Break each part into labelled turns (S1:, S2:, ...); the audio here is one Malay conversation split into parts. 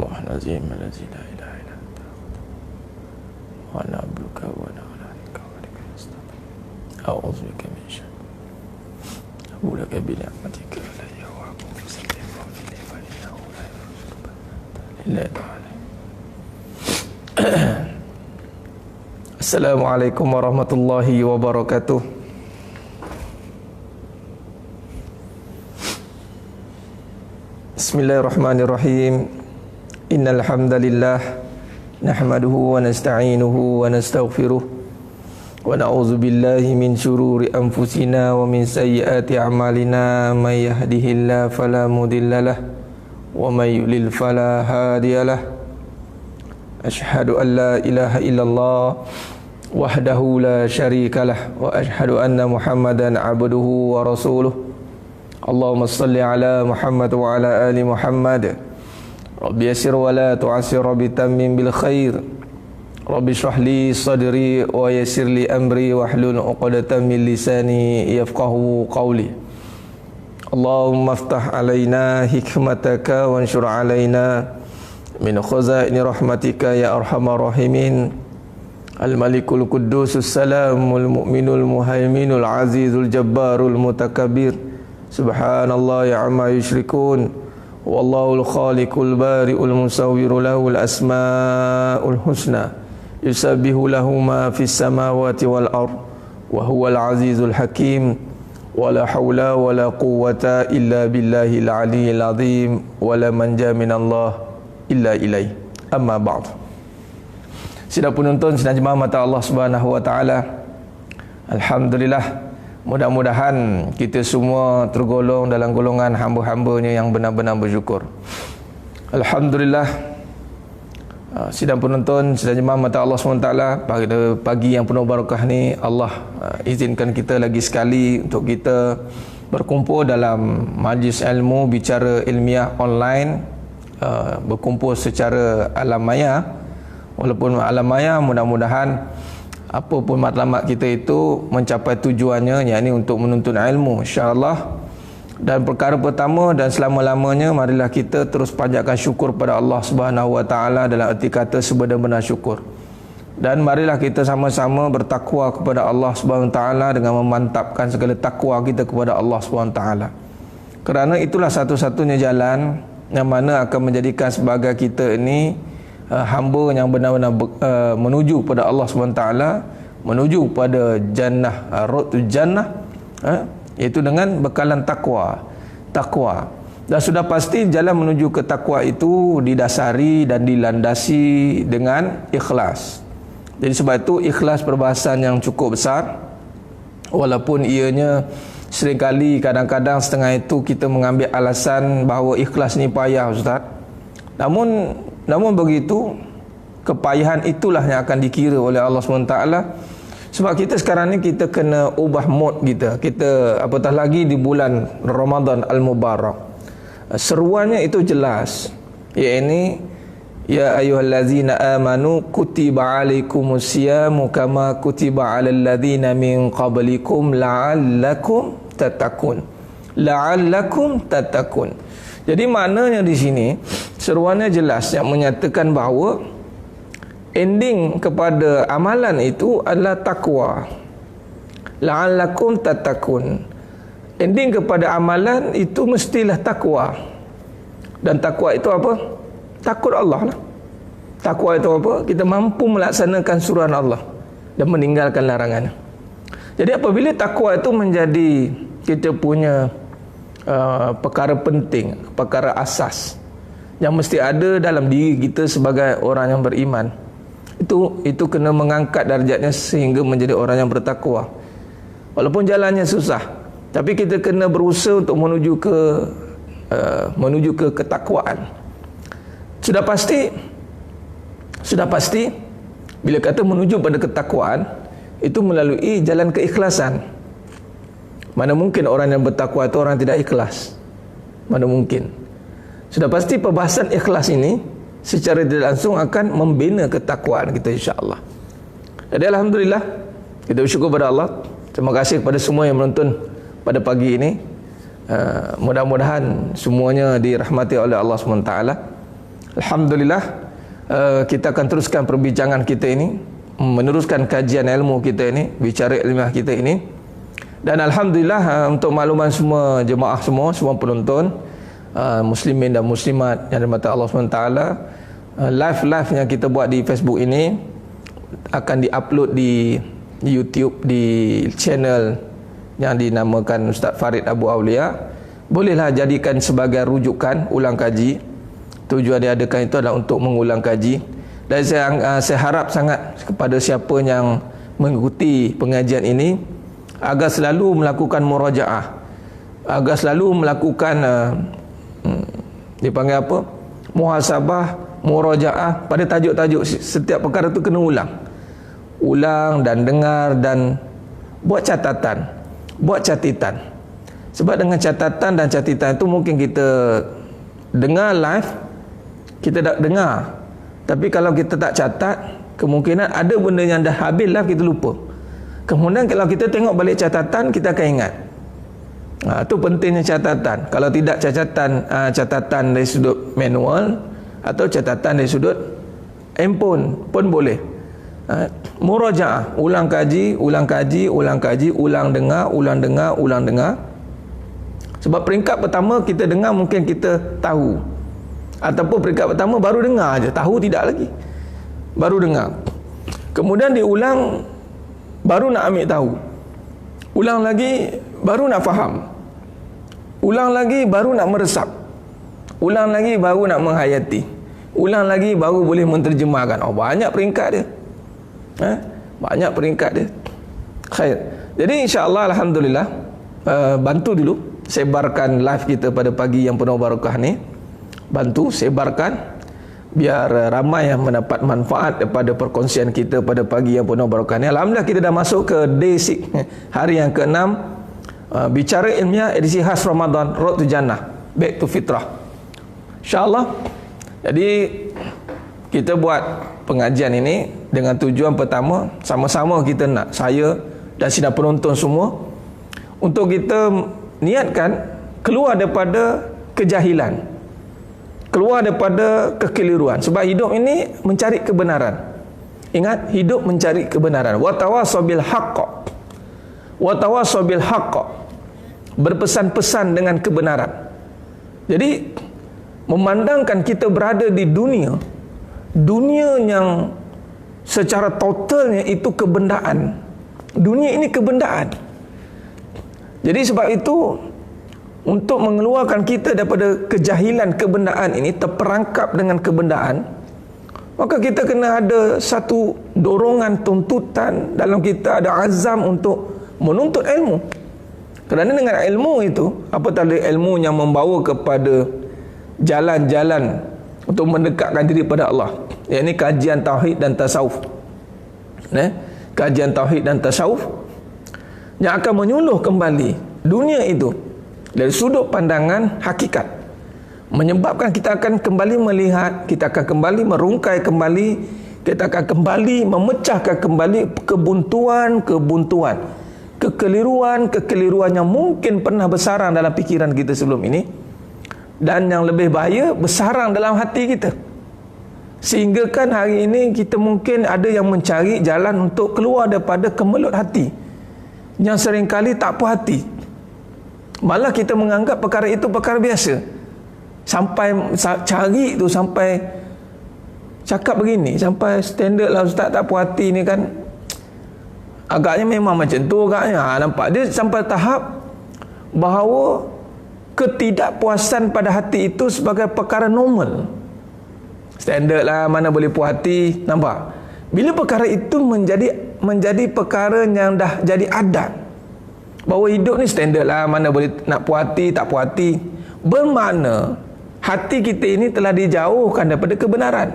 S1: Astaghfirullahalazim allazi la ilaha illa anta wa na'buduka wa na'laika wa laka nasta'in. A'udzubika min syarri ma laka bi ni'matika la yawaqu fi sallim wa fi ni'matika wa la yurzuqa illa ta'ala. Assalamualaikum warahmatullahi wabarakatuh. Bismillahirrahmanirrahim. Innal hamdalillah nahmaduhu wa nasta'inuhu wa nastaghfiruh wa na'udzu billahi min shururi anfusina wa min sayyiati a'malina. May yahdihillahu fala mudhillalah wa may yudlil fala hadiyalah. Asyhadu an la ilaha illallah wahdahu la syarikalah wa asyhadu anna Muhammadan abduhu wa rasuluh. Allahumma salli ala Muhammad wa ala ali Muhammad. Rabbi yassir wa la tu'assir, Rabbi tammim bil khair. Rabbi shrah li sadri wa yassir li amri wahlul 'uqdatam min lisani yafqahu qawli. Allahumma aftah alaina hikmataka wanshur alaina min khazaini rahmatika ya arhamar rahimin. Al-Malikul Quddusus Salamul Mu'minul Muhaiminul Azizul Jabbarul Mutakabbir. Subhanallah ya amma yusyrikun. Wallahul khaliqul bari'ul musawwiru lahul asma'ul husna. Yusabbihu lahu ma fis samawati wal ard wa huwal azizul hakim. Wala hawla wala quwwata illa billahil aliyyil azim. Wala manja minallah illa ilaih. Amma ba'd. Sidang penonton, sidang jemaah mata Allah Subhanahu wa taala. Alhamdulillah, mudah-mudahan kita semua tergolong dalam golongan hamba-hambanya yang benar-benar bersyukur. Alhamdulillah. Sidang penonton, sidang jemaah mata Allah SWT, pada pagi yang penuh barakah ni, Allah izinkan kita lagi sekali untuk kita berkumpul dalam majlis ilmu bicara ilmiah online, berkumpul secara alam maya. Walaupun alam maya, mudah-mudahan apa pun matlamat kita itu mencapai tujuannya, yakni untuk menuntut ilmu, insya-Allah. Dan perkara pertama dan selama-lamanya, marilah kita terus panjatkan syukur pada Allah Subhanahu wa taala, dalam erti kata sebenar-benar syukur. Dan marilah kita sama-sama bertakwa kepada Allah Subhanahu wa taala dengan memantapkan segala takwa kita kepada Allah Subhanahu wa taala. Kerana itulah satu-satunya jalan yang mana akan menjadikan sebagai kita ini hamba yang benar-benar menuju pada Allah SWT, menuju pada jannah, road jannah, iaitu dengan bekalan takwa. Dan sudah pasti jalan menuju ke takwa itu didasari dan dilandasi dengan ikhlas. Jadi sebab itu ikhlas perbahasan yang cukup besar. Walaupun ianya seringkali kadang-kadang setengah itu kita mengambil alasan bahawa ikhlas ni payah, Ustaz. Namun begitu, kepayahan itulah yang akan dikira oleh Allah SWT. Sebab kita sekarang ni kita kena ubah mood kita. Kita apatah lagi di bulan Ramadan Al-Mubarak. Seruannya itu jelas. Iaitu ya ayyuhallazina amanu kutiba alaikumusyamu kama kutiba alal ladzina min qablikum la'allakum tattaqun. La'allakum tattaqun. Jadi maknanya di sini seruannya jelas yang menyatakan bahawa ending kepada amalan itu adalah takwa. La'allakum tattaqun. Ending kepada amalan itu mestilah takwa. Dan takwa itu apa? Takut Allah lah. Takwa itu apa? Kita mampu melaksanakan suruhan Allah dan meninggalkan larangannya. Jadi apabila takwa itu menjadi kita punya perkara penting, perkara asas yang mesti ada dalam diri kita sebagai orang yang beriman, itu kena mengangkat darjatnya sehingga menjadi orang yang bertakwa. Walaupun jalannya susah, tapi kita kena berusaha untuk menuju ke ketakwaan. Sudah pasti bila kata menuju pada ketakwaan, itu melalui jalan keikhlasan. Mana mungkin orang yang bertakwa itu orang tidak ikhlas? Mana mungkin? Sudah pasti perbahasan ikhlas ini secara tidak langsung akan membina ketakwaan kita, insya-Allah. Jadi alhamdulillah, kita bersyukur kepada Allah. Terima kasih kepada semua yang menonton pada pagi ini. Mudah-mudahan semuanya dirahmati oleh Allah SWT. Alhamdulillah, kita akan teruskan perbincangan kita ini, meneruskan kajian ilmu kita ini, bicara ilmiah kita ini. Dan Alhamdulillah, untuk makluman semua jemaah semua penonton, muslimin dan muslimat yang dirahmati Allah SWT, live yang kita buat di Facebook ini akan diupload di YouTube, di channel yang dinamakan Ustaz Farid Abu Aulia. Bolehlah jadikan sebagai rujukan ulang kaji. Tujuan diadakan itu adalah untuk mengulang kaji. Dan saya harap sangat kepada siapa yang mengikuti pengajian ini agar selalu melakukan murajaah, agar selalu melakukan dipanggil apa? Muhasabah, murajaah pada tajuk-tajuk. Setiap perkara itu kena ulang dan dengar dan buat catatan, buat catatan. Sebab dengan catatan dan catatan itu mungkin kita dengar live, kita tak dengar. Tapi kalau kita tak catat, kemungkinan ada benda yang dah habis live kita lupa. Kemudian kalau kita tengok balik catatan, kita akan ingat. Itu pentingnya catatan. Kalau tidak catatan dari sudut manual atau catatan dari sudut handphone pun boleh. Murajaah, ulang kaji, ulang dengar. Sebab peringkat pertama kita dengar mungkin kita tahu, ataupun peringkat pertama baru dengar aja, tahu tidak lagi, baru dengar. Kemudian diulang, baru nak ambil tahu. Ulang lagi, baru nak faham. Ulang lagi, baru nak meresap. Ulang lagi, baru nak menghayati. Ulang lagi, baru boleh menterjemahkan. Banyak peringkat dia. Banyak peringkat dia. Khair. Jadi insya-Allah, alhamdulillah, bantu dulu sebarkan live kita pada pagi yang penuh barakah ni. Bantu sebarkan biar ramai yang mendapat manfaat daripada perkongsian kita pada pagi yang penuh barakah ni. Alhamdulillah, kita dah masuk ke day 6, hari yang ke-6, bicara ilmiah edisi khas Ramadan, Road to Jannah, Back to Fitrah. InsyaAllah. Jadi kita buat pengajian ini dengan tujuan pertama, sama-sama kita nak, saya dan sidang penonton semua, untuk kita niatkan keluar daripada kejahilan, keluar daripada kekeliruan. Sebab hidup ini mencari kebenaran. Ingat, hidup mencari kebenaran. Wa tawassaw bil haqq, wa tawassaw bil haqq, berpesan-pesan dengan kebenaran. Jadi memandangkan kita berada di dunia yang secara totalnya itu kebendaan. Dunia ini kebendaan. Jadi sebab itu, untuk mengeluarkan kita daripada kejahilan kebendaan ini, terperangkap dengan kebendaan, maka kita kena ada satu dorongan, tuntutan dalam kita, ada azam untuk menuntut ilmu. Kerana dengan ilmu itu, apatah ilmu yang membawa kepada jalan-jalan untuk mendekatkan diri pada Allah, iaitu kajian tauhid dan tasawuf. Kajian tauhid dan tasawuf yang akan menyuluh kembali dunia itu dari sudut pandangan hakikat, menyebabkan kita akan kembali melihat, kita akan kembali merungkai kembali, kita akan kembali memecahkan kembali kebuntuan, kekeliruan yang mungkin pernah bersarang dalam fikiran kita sebelum ini, dan yang lebih bahaya, bersarang dalam hati kita. Sehingga kan hari ini kita mungkin ada yang mencari jalan untuk keluar daripada kemelut hati, yang seringkali tak puas hati. Malah kita menganggap perkara itu perkara biasa. Sampai cari tu, sampai cakap begini, sampai standard lah, ustaz tak puas hati ni kan, agaknya memang macam tu agaknya. Nampak dia sampai tahap bahawa ketidakpuasan pada hati itu sebagai perkara normal. Standard lah, mana boleh puas hati. Nampak? Bila perkara itu menjadi perkara yang dah jadi adat, bahawa hidup ni standard lah, mana boleh nak puas hati, tak puas hati, bermakna hati kita ini telah dijauhkan daripada kebenaran.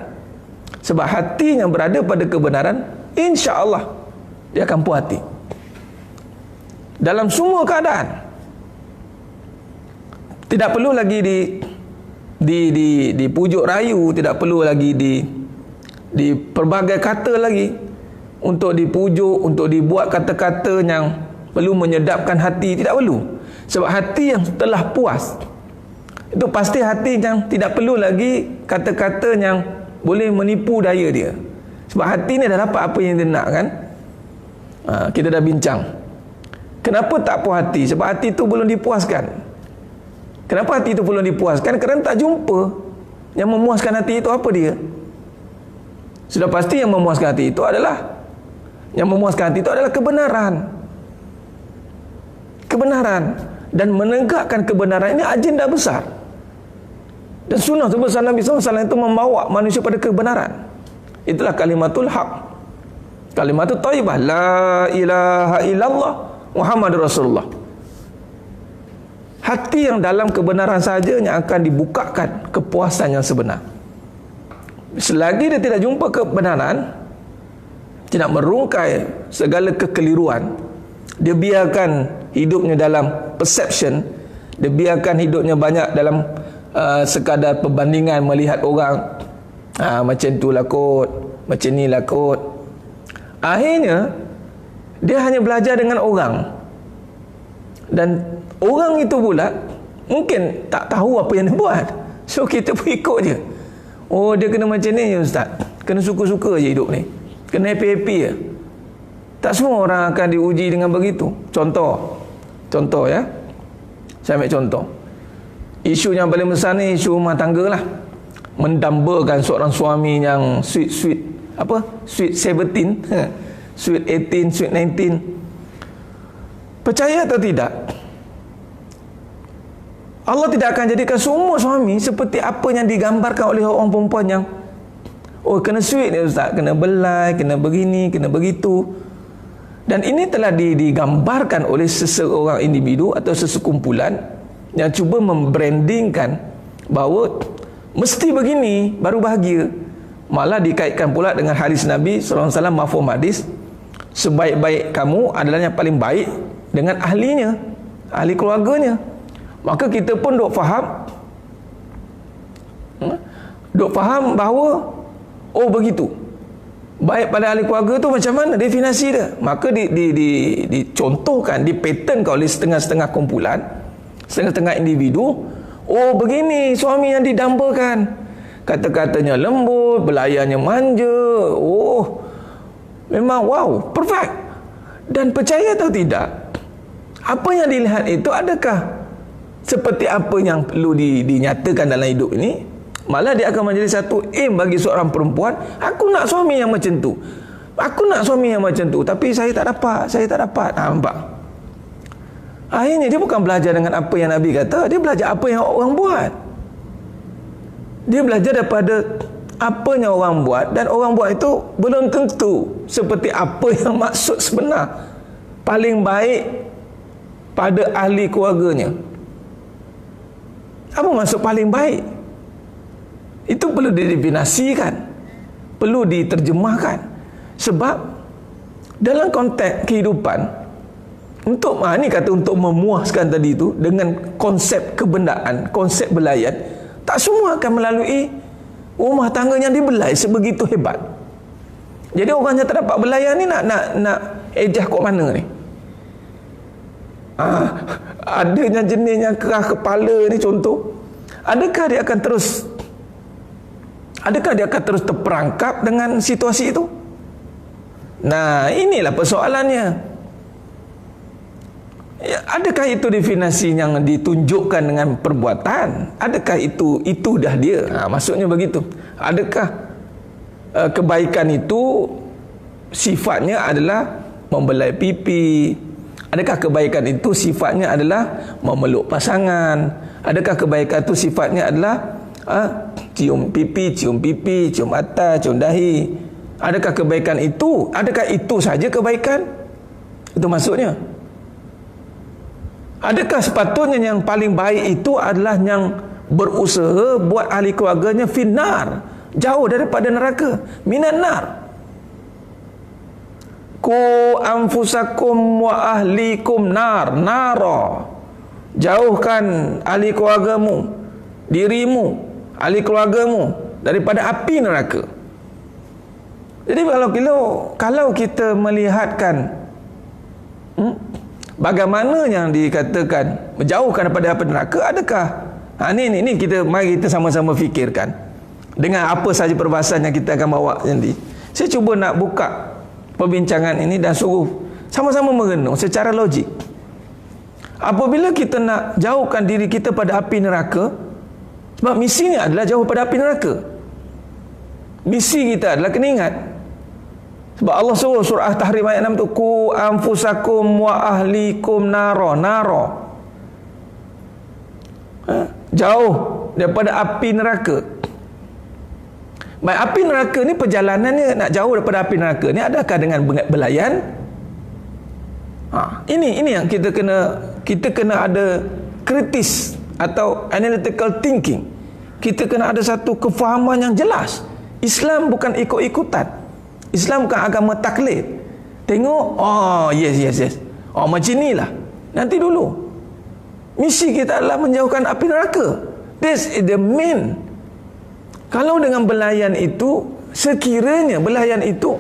S1: Sebab hati yang berada pada kebenaran, insya-Allah dia akan puas hati dalam semua keadaan. Tidak perlu lagi dipujuk rayu, tidak perlu lagi di pelbagai kata lagi untuk dipujuk, untuk dibuat kata-kata yang perlu menyedapkan hati. Tidak perlu. Sebab hati yang telah puas, Itu pasti hati yang tidak perlu lagi kata-kata yang boleh menipu daya dia. Sebab hati ni dah dapat apa yang dia nak kan. Kita dah bincang. Kenapa tak puas hati? Sebab hati tu belum dipuaskan. Kenapa hati itu belum dipuaskan? Kerana tak jumpa yang memuaskan hati itu. Apa dia? Sudah pasti yang memuaskan hati itu adalah kebenaran. Kebenaran. Dan menegakkan kebenaran ini agenda besar. Dan sunnah terbesar Nabi SAW itu membawa manusia pada kebenaran. Itulah kalimatul haq, kalimatul thayyibah, la ilaha illallah Muhammadur Rasulullah. Hati yang dalam kebenaran saja yang akan dibukakan kepuasan yang sebenar. Selagi dia tidak jumpa kebenaran, tidak merungkai segala kekeliruan, dia biarkan hidupnya dalam perception, dia biarkan hidupnya banyak dalam sekadar perbandingan, melihat orang macam tu lah kot, macam ni lah kot. Akhirnya dia hanya belajar dengan orang, dan orang itu pula mungkin tak tahu apa yang dia buat. So kita pun ikut je. Oh, dia kena macam ni je ustaz, kena suka-suka je hidup ni, kena happy-happy je. Tak semua orang akan diuji dengan begitu. Contoh ya, saya ambil contoh. Isu yang paling besar ni isu rumah tangga lah. Mendambakan seorang suami yang sweet 17, sweet 18, sweet 19. Percaya atau tidak, Allah tidak akan jadikan semua suami seperti apa yang digambarkan oleh orang perempuan yang kena sweet ni ustaz, kena belai, kena begini, kena begitu. Dan ini telah digambarkan oleh seseorang individu atau sesekumpulan yang cuba membrandingkan bahawa mesti begini baru bahagia. Malah dikaitkan pula dengan hadis Nabi SAW, mafhum hadis, sebaik-baik kamu adalah yang paling baik dengan ahlinya, ahli keluarganya. Maka kita pun duk faham bahawa begitu baik pada ahli keluarga tu macam mana definisi dia. Maka dicontohkan, dipatternkan oleh setengah-setengah kumpulan, setengah-setengah individu. Begini suami yang didambakan, kata-katanya lembut, belayannya manja, memang wow, perfect. Dan percaya atau tidak, apa yang dilihat itu adakah seperti apa yang perlu dinyatakan dalam hidup ini? Malah dia akan menjadi satu aim bagi seorang perempuan. Aku nak suami yang macam tu, aku nak suami yang macam tu, tapi saya tak dapat. Nampak? Akhirnya dia bukan belajar dengan apa yang Nabi kata, dia belajar apa yang orang buat. Dia belajar daripada apa yang orang buat, dan orang buat itu belum tentu seperti apa yang maksud sebenar paling baik pada ahli keluarganya. Apa maksud paling baik? Itu perlu didefinisikan, perlu diterjemahkan. Sebab dalam konteks kehidupan, untuk memuaskan tadi itu dengan konsep kebendaan, konsep belayan, tak semua akan melalui rumah tangga yang dibelai sebegitu hebat. Jadi orang yang tak dapat belayan ni nak ejah kat mana ni? Adanya jenis yang keras kepala ni contoh. Adakah dia akan terus terperangkap dengan situasi itu? Nah, inilah persoalannya. Adakah itu definisi yang ditunjukkan dengan perbuatan? Adakah itu dah dia? Maksudnya begitu. Adakah kebaikan itu sifatnya adalah membelai pipi? Adakah kebaikan itu sifatnya adalah memeluk pasangan? Adakah kebaikan itu sifatnya adalah cium pipi, cium atas, cium dahi? Adakah kebaikan itu? Adakah itu saja kebaikan? Itu maksudnya. Adakah sepatutnya yang paling baik itu adalah yang berusaha buat ahli keluarganya finnar, jauh daripada neraka, minan nar? Ku anfusakum wa ahlikum nara. Jauhkan ahli keluargamu, dirimu, ahli keluargamu daripada api neraka. Jadi kalau kita melihatkan bagaimana yang dikatakan menjauhkan daripada api neraka, adakah Ni mari kita sama-sama fikirkan dengan apa saja perbahasan yang kita akan bawa nanti. Saya cuba nak buka perbincangan ini dan suruh sama-sama merenung secara logik. Apabila kita nak jauhkan diri kita pada api neraka, sebab misinya adalah jauh pada api neraka. Misi kita adalah kena ingat. Sebab Allah suruh surah Tahrim ayat 6 tu, ku anfusakum wa ahlikum naro. Jauh daripada api neraka. Baik, api neraka ni perjalanannya nak jauh daripada api neraka ni adakah dengan belayan? Ini yang kita kena ada kritis atau analytical thinking. Kita kena ada satu kefahaman yang jelas. Islam bukan ikut-ikutan. Islam bukan agama taklid. Tengok, yes. Macam inilah. Nanti dulu. Misi kita adalah menjauhkan api neraka. This is the main. Kalau dengan belayan itu, sekiranya belayan itu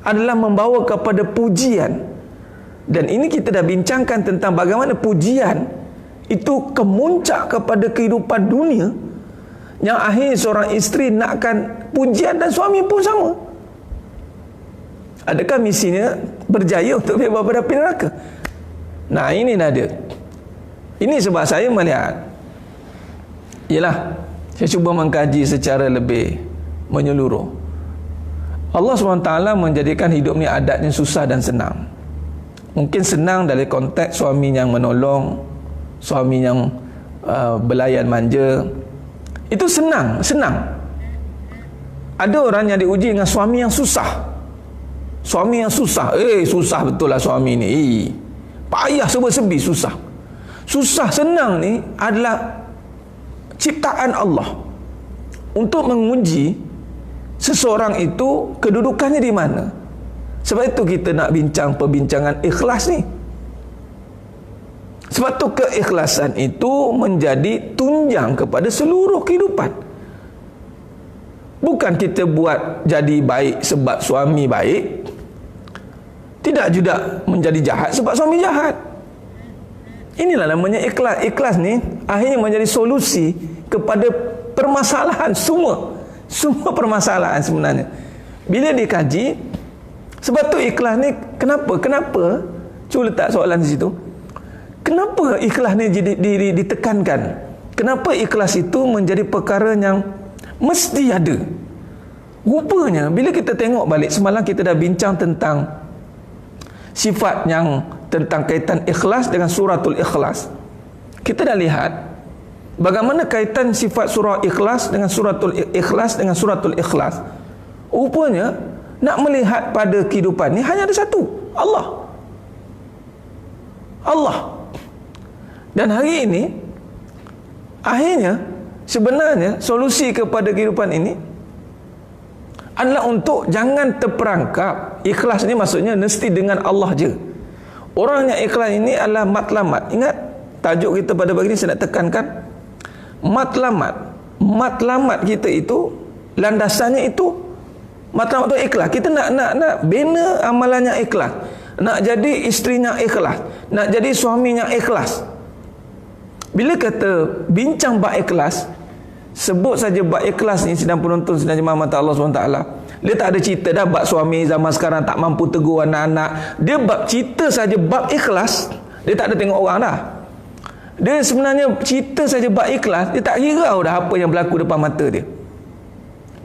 S1: adalah membawa kepada pujian. Dan ini kita dah bincangkan tentang bagaimana pujian itu kemuncak kepada kehidupan dunia, yang akhirnya seorang isteri nakkan pujian dan suami pun sama. Adakah misinya berjaya untuk bebas daripada api neraka? Nah, ini dah dia. Ini sebab saya melihat, ialah saya cuba mengkaji secara lebih menyeluruh. Allah SWT menjadikan hidup ni adatnya susah dan senang. Mungkin senang dari konteks suami yang menolong, suami yang belayan manja. Itu senang. Ada orang yang diuji dengan suami yang susah. Suami yang susah. Susah betul lah suami ni. Payah serba-serbi susah. Susah senang ni adalah ciptaan Allah untuk menguji seseorang itu kedudukannya di mana. Sebab itu kita nak bincang perbincangan ikhlas ni. Sebab tu keikhlasan itu menjadi tunjang kepada seluruh kehidupan. Bukan kita buat jadi baik sebab suami baik, tidak juga menjadi jahat sebab suami jahat. Inilah namanya ikhlas. Ikhlas ni akhirnya menjadi solusi kepada permasalahan semua permasalahan sebenarnya. Bila dikaji, sebab tu ikhlas ni kenapa? Cuba letak soalan di situ. Kenapa ikhlas ni ditekankan? Kenapa ikhlas itu menjadi perkara yang mesti ada? Rupanya bila kita tengok balik, semalam kita dah bincang tentang sifat yang tentang kaitan ikhlas dengan suratul ikhlas. Kita dah lihat bagaimana kaitan sifat surah ikhlas dengan suratul ikhlas dengan suratul ikhlas. Rupanya nak melihat pada kehidupan ni hanya ada satu, Allah. Dan hari ini akhirnya sebenarnya solusi kepada kehidupan ini adalah untuk jangan terperangkap. Ikhlas ni maksudnya mesti dengan Allah je. Orang yang ikhlas ini adalah matlamat. Ingat tajuk kita pada pagi ni, saya nak tekankan matlamat kita itu, landasannya itu matlamat itu ikhlas. Kita nak bina amalannya ikhlas, nak jadi isterinya ikhlas, nak jadi suaminya ikhlas. Bila kata bincang bab ikhlas, sebut saja bab ikhlas ni, sedang penonton, sedang jemaah mata Allah SWT, dia tak ada cerita dah bab suami zaman sekarang tak mampu tegur anak-anak. Dia bab cerita saja bab ikhlas, dia tak ada tengok orang dah. Dia sebenarnya cerita saja bab ikhlas, dia tak hirau dah apa yang berlaku depan mata dia.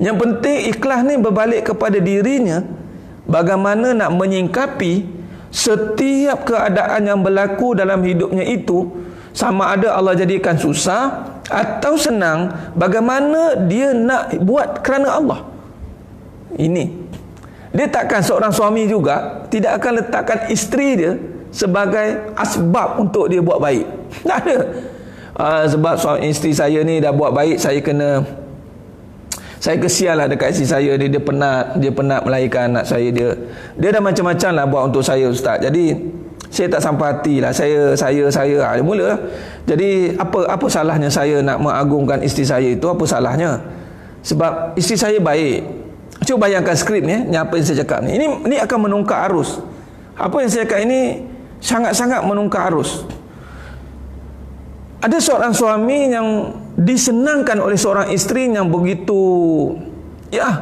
S1: Yang penting ikhlas ni berbalik kepada dirinya, bagaimana nak menyingkapi setiap keadaan yang berlaku dalam hidupnya itu, sama ada Allah jadikan susah atau senang, bagaimana dia nak buat kerana Allah. Ini dia takkan seorang suami juga tidak akan letakkan isteri dia sebagai asbab untuk dia buat baik. Tak ada. Sebab suami isteri saya ni dah buat baik, saya kesian lah dekat isteri saya. Dia penat melahirkan anak saya. Dia dah macam-macam lah buat untuk saya, Ustaz. Jadi saya tak sampai hati lah. Saya mula lah. Jadi apa salahnya saya nak mengagungkan isteri saya itu? Apa salahnya? Sebab isteri saya baik. Cuba bayangkan skrip ni, apa yang saya cakap ni. Ini akan menungkak arus. Apa yang saya cakap ini sangat-sangat menungkak arus. Ada seorang suami yang disenangkan oleh seorang isteri yang begitu, ya,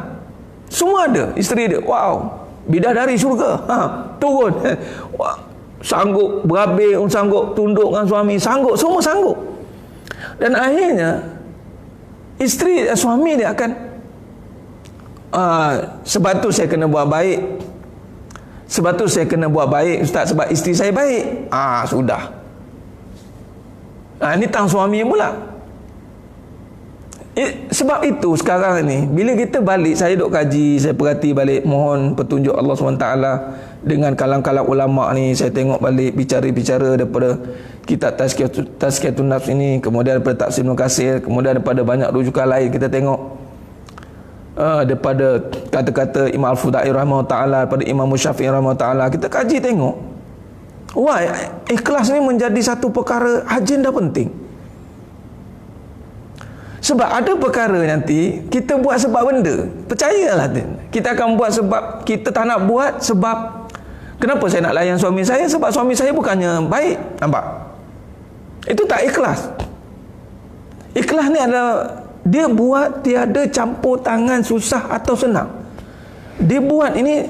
S1: semua ada isteri dia. Wow, bidadari syurga. Turun. Wah, sanggup berabil, sanggup tunduk dengan suami, sanggup, semua sanggup. Dan akhirnya isteri suami dia akan sebab tu saya kena buat baik. Sebab tu saya kena buat baik, ustaz, sebab isteri saya baik. Sudah. Ini tang suami pula. Sebab itu sekarang ni bila kita balik, saya duk kaji, saya perhati balik, mohon petunjuk Allah SWT dengan kalang-kalang ulama ni. Saya tengok balik bicara-bicara daripada kitab Tazkiyatun Nafs ini, kemudian daripada Tafsir Ibn Katsir, kemudian daripada banyak rujukan lain kita tengok, daripada kata-kata Imam Al-Fudai rahimahullah ta'ala, daripada Imam Syafi'i rahimahullah ta'ala, kita kaji tengok. Wah, ikhlas ni menjadi satu perkara agenda penting. Sebab ada perkara nanti kita buat sebab benda, percayalah, kita akan buat sebab kita tak nak buat sebab kenapa saya nak layan suami saya, sebab suami saya bukannya baik. Nampak? Itu tak ikhlas. Ikhlas ni adalah dia buat tiada campur tangan susah atau senang. Dia buat ini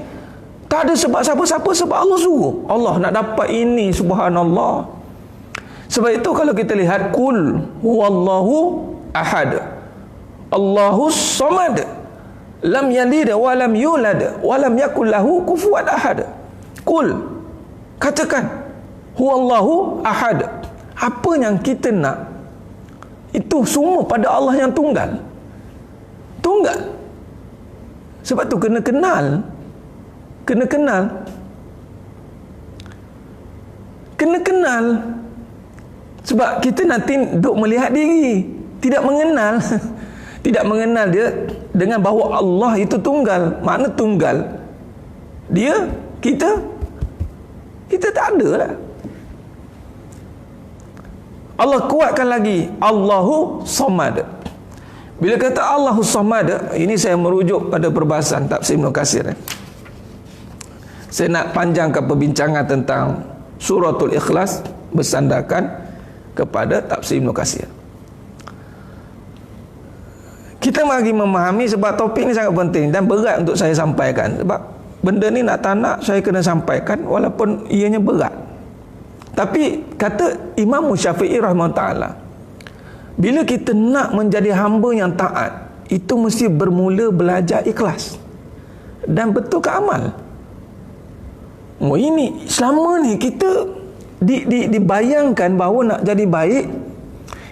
S1: tak ada sebab siapa-siapa, sebab Allah suruh. Allah nak dapat ini, subhanallah. Sebab itu kalau kita lihat, Qul huwallahu ahad, Allahus samad, lam yalid wa lam yulad wa lam yakul lahu kufuwan ahad. Qul, katakan, huwallahu ahad. Apa yang kita nak, itu semua pada Allah yang tunggal. Tunggal. Sebab tu kena kenal. Kena kenal. Sebab kita nanti duk melihat diri, tidak mengenal. Tidak mengenal dia dengan bahawa Allah itu tunggal. Mana tunggal? Dia, kita tak ada lah. Allah kuatkan lagi, Allahu Samad. Bila kata Allahu Samad, ini saya merujuk pada perbahasan Tafsir Ibn Katsir. Saya nak panjangkan perbincangan tentang Suratul Ikhlas bersandarkan kepada Tafsir Ibn Katsir. Kita mari memahami, sebab topik ni sangat penting dan berat untuk saya sampaikan. Sebab benda ni nak tak nak saya kena sampaikan walaupun ianya berat. Tapi kata Imam Syafi'i rahimahullah ta'ala, bila kita nak menjadi hamba yang taat, itu mesti bermula belajar ikhlas dan betul ke amal. Ini selama ni kita dibayangkan bahawa nak jadi baik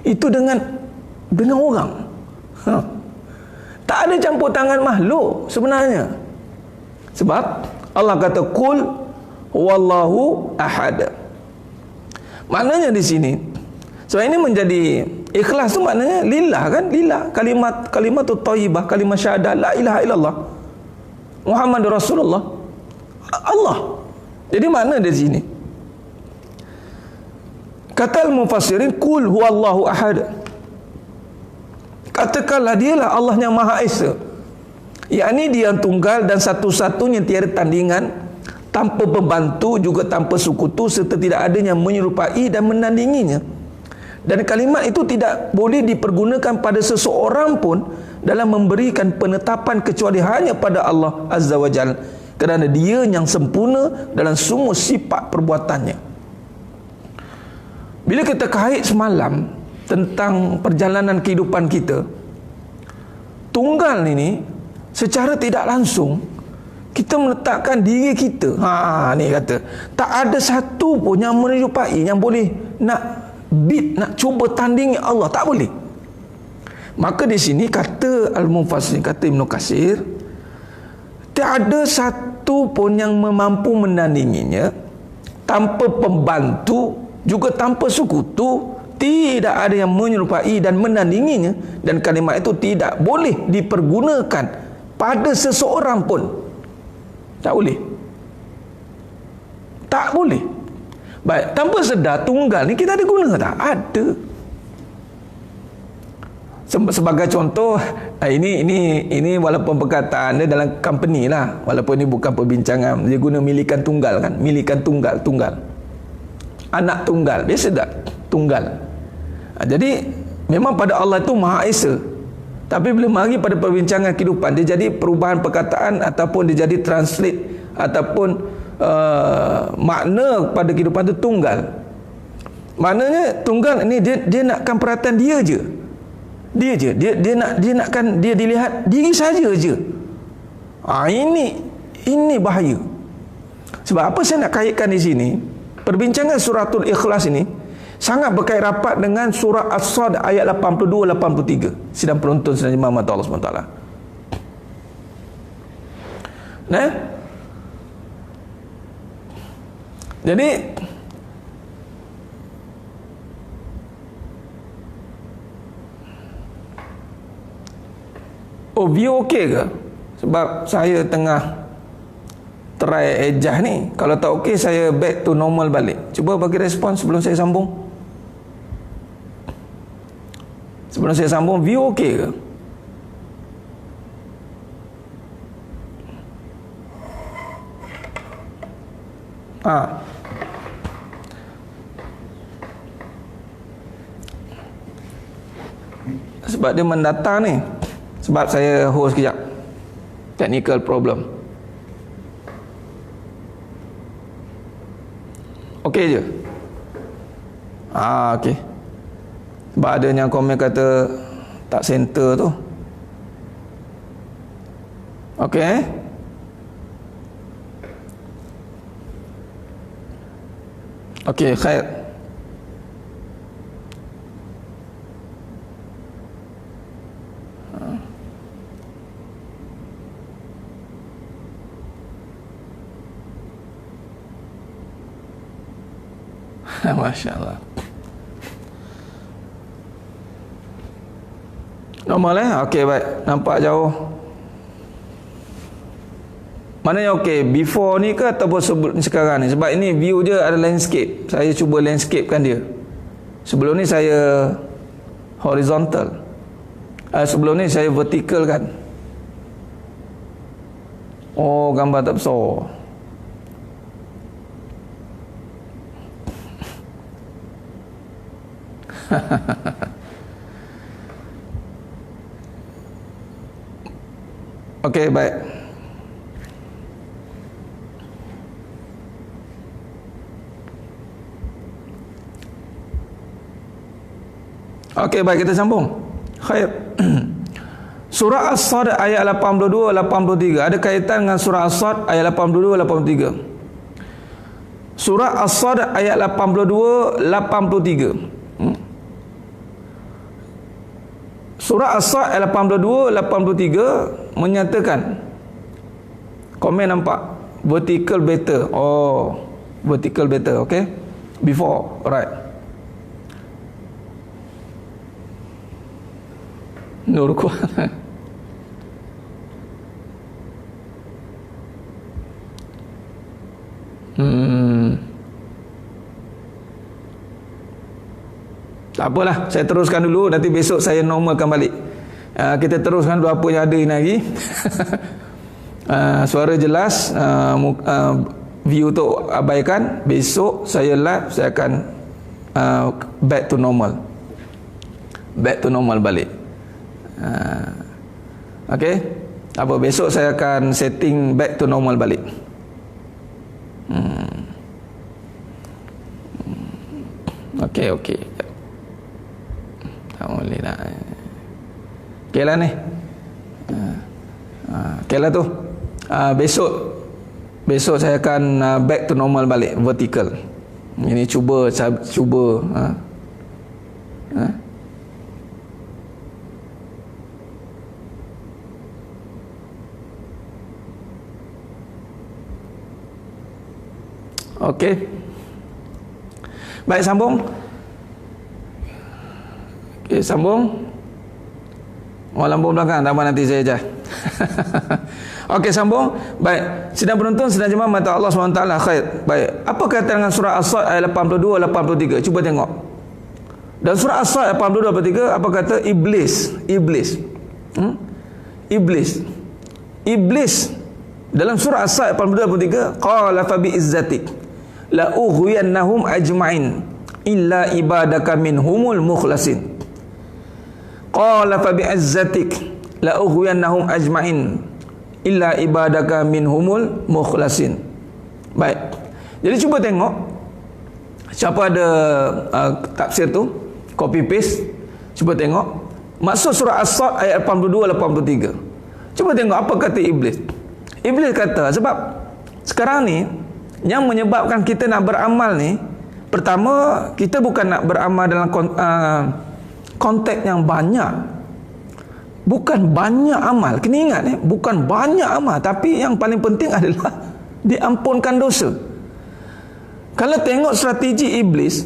S1: itu dengan orang. Tak ada campur tangan makhluk sebenarnya. Sebab Allah kata qul wallahu ahad. Maknanya di sini, sebab ini menjadi ikhlas tu maknanya lillah, kan? Lillah, kalimatut thayyibah, kalimat syahadah la ilaha illallah Muhammadur Rasulullah, Allah. Jadi mana di sini? Kata al-mufassirin, qul huwallahu ahad. Katakanlah dialah Allah yang Maha Esa. Yakni dia yang tunggal dan satu-satunya, tiada tandingan, tanpa pembantu juga tanpa sekutu, serta tidak adanya menyerupai dan menandinginya. Dan kalimat itu tidak boleh dipergunakan pada seseorang pun dalam memberikan penetapan kecuali hanya pada Allah Azza wa Jalla, kerana dia yang sempurna dalam semua sifat perbuatannya. Bila kita kait semalam tentang perjalanan kehidupan kita, tunggal ini secara tidak langsung kita meletakkan diri kita. Ni kata tak ada satu pun yang menyerupai, yang boleh nak cuba tandingi Allah, tak boleh. Maka di sini kata Al-Mufassir, kata Ibn Katsir, tak ada satu pun yang mampu menandinginya, tanpa pembantu juga tanpa sekutu. Tidak ada yang menyerupai dan menandinginya, dan kalimat itu tidak boleh dipergunakan pada seseorang pun. Tak boleh. Tak boleh. Baik, tanpa sedar tunggal ni kita ada guna tak? Ada. Sebagai contoh, ini walaupun perkataan dia dalam company lah, walaupun ini bukan perbincangan, dia guna milikan tunggal, kan? Milikan tunggal. Anak tunggal, biasa tak? Tunggal. Jadi memang pada Allah itu Maha Esa. Tapi bila mari pada perbincangan kehidupan, dia jadi perubahan perkataan ataupun dia jadi translate ataupun makna pada kehidupan itu tunggal. Maknanya tunggal ni dia nakkan perhatian dia je. Dia nakkan dia dilihat diri saja je. Ini bahaya. Sebab apa saya nak kaitkan di sini? Perbincangan suratul Ikhlas ini sangat berkait rapat dengan surah As-Sad ayat 82-83. Sidang penonton, sidang jemaah mata Allah SWT. Nah, jadi view okey ke? Sebab saya tengah try ejah ni. Kalau tak okey, saya back to normal balik. Cuba bagi respon sebelum saya sambung. Sebelum saya sambung, view okey ke? Sebab dia mendatang ni. Sebab saya host kejap. Technical problem. Okey je? Okey. Sebab ada yang komen kata tak center tu. Okey. Okey, khair. Masya Allah. Normal Okey, baik. Nampak jauh. Maknanya okey, before ni ke ataupun sekarang ni? Sebab ini view je ada landscape. Saya cuba landscapekan dia. Sebelum ni saya horizontal. Sebelum ni saya vertical kan. Oh, gambar tak besar. Okey, baik. Okey, baik, kita sambung. Khair. Surah As-Sad ayat 82-83 ada kaitan dengan surah As-Sad ayat 82-83. Surah As-Sad ayat 82-83. Surah As-Sad ayat 82-83 menyatakan, komen nampak vertical better. Oh, vertical better. Okay, before, right. Nur kuat. Tak apalah, saya teruskan dulu, nanti besok saya normalkan balik. Kita teruskan dulu apa yang ada ini lagi. Suara jelas, view tu abaikan. Besok saya live, saya akan back to normal. Back to normal balik. Okay, apa besok saya akan setting back to normal balik. Okay. Tak boleh lah. Okay lah ni. Okay lah tu. Besok saya akan back to normal balik, vertical. Ini cuba. Okey. Baik, sambung. Okey, sambung. Lambung belakang, tak apa, nanti saya ajar. Okey, sambung. Baik, sidang penonton, sidang jemaah mata Allah SWT. Khair. Baik, apa kaitan dengan surah As-Sad ayat 82-83? Cuba tengok. Dan surah As-Sad ayat 82-83, apa kata? Iblis dalam surah As-Sad ayat 82-83, qala fa bi izzatik la ughwiyannahum ajma'in illa ibadaka minhumul mukhlasin. Qala fa bi'izzatik la ughwiyannahum ajma'in illa ibadaka minhumul mukhlasin. Baik. Jadi cuba tengok siapa ada tafsir tu, copy paste, cuba tengok maksud surah As-Sad ayat 82 83. Cuba tengok apa kata iblis. Iblis kata sebab sekarang ni yang menyebabkan kita nak beramal ni, pertama kita bukan nak beramal dalam konteks yang banyak. Bukan banyak amal. Kena ingat bukan banyak amal, tapi yang paling penting adalah diampunkan dosa. Kalau tengok strategi iblis,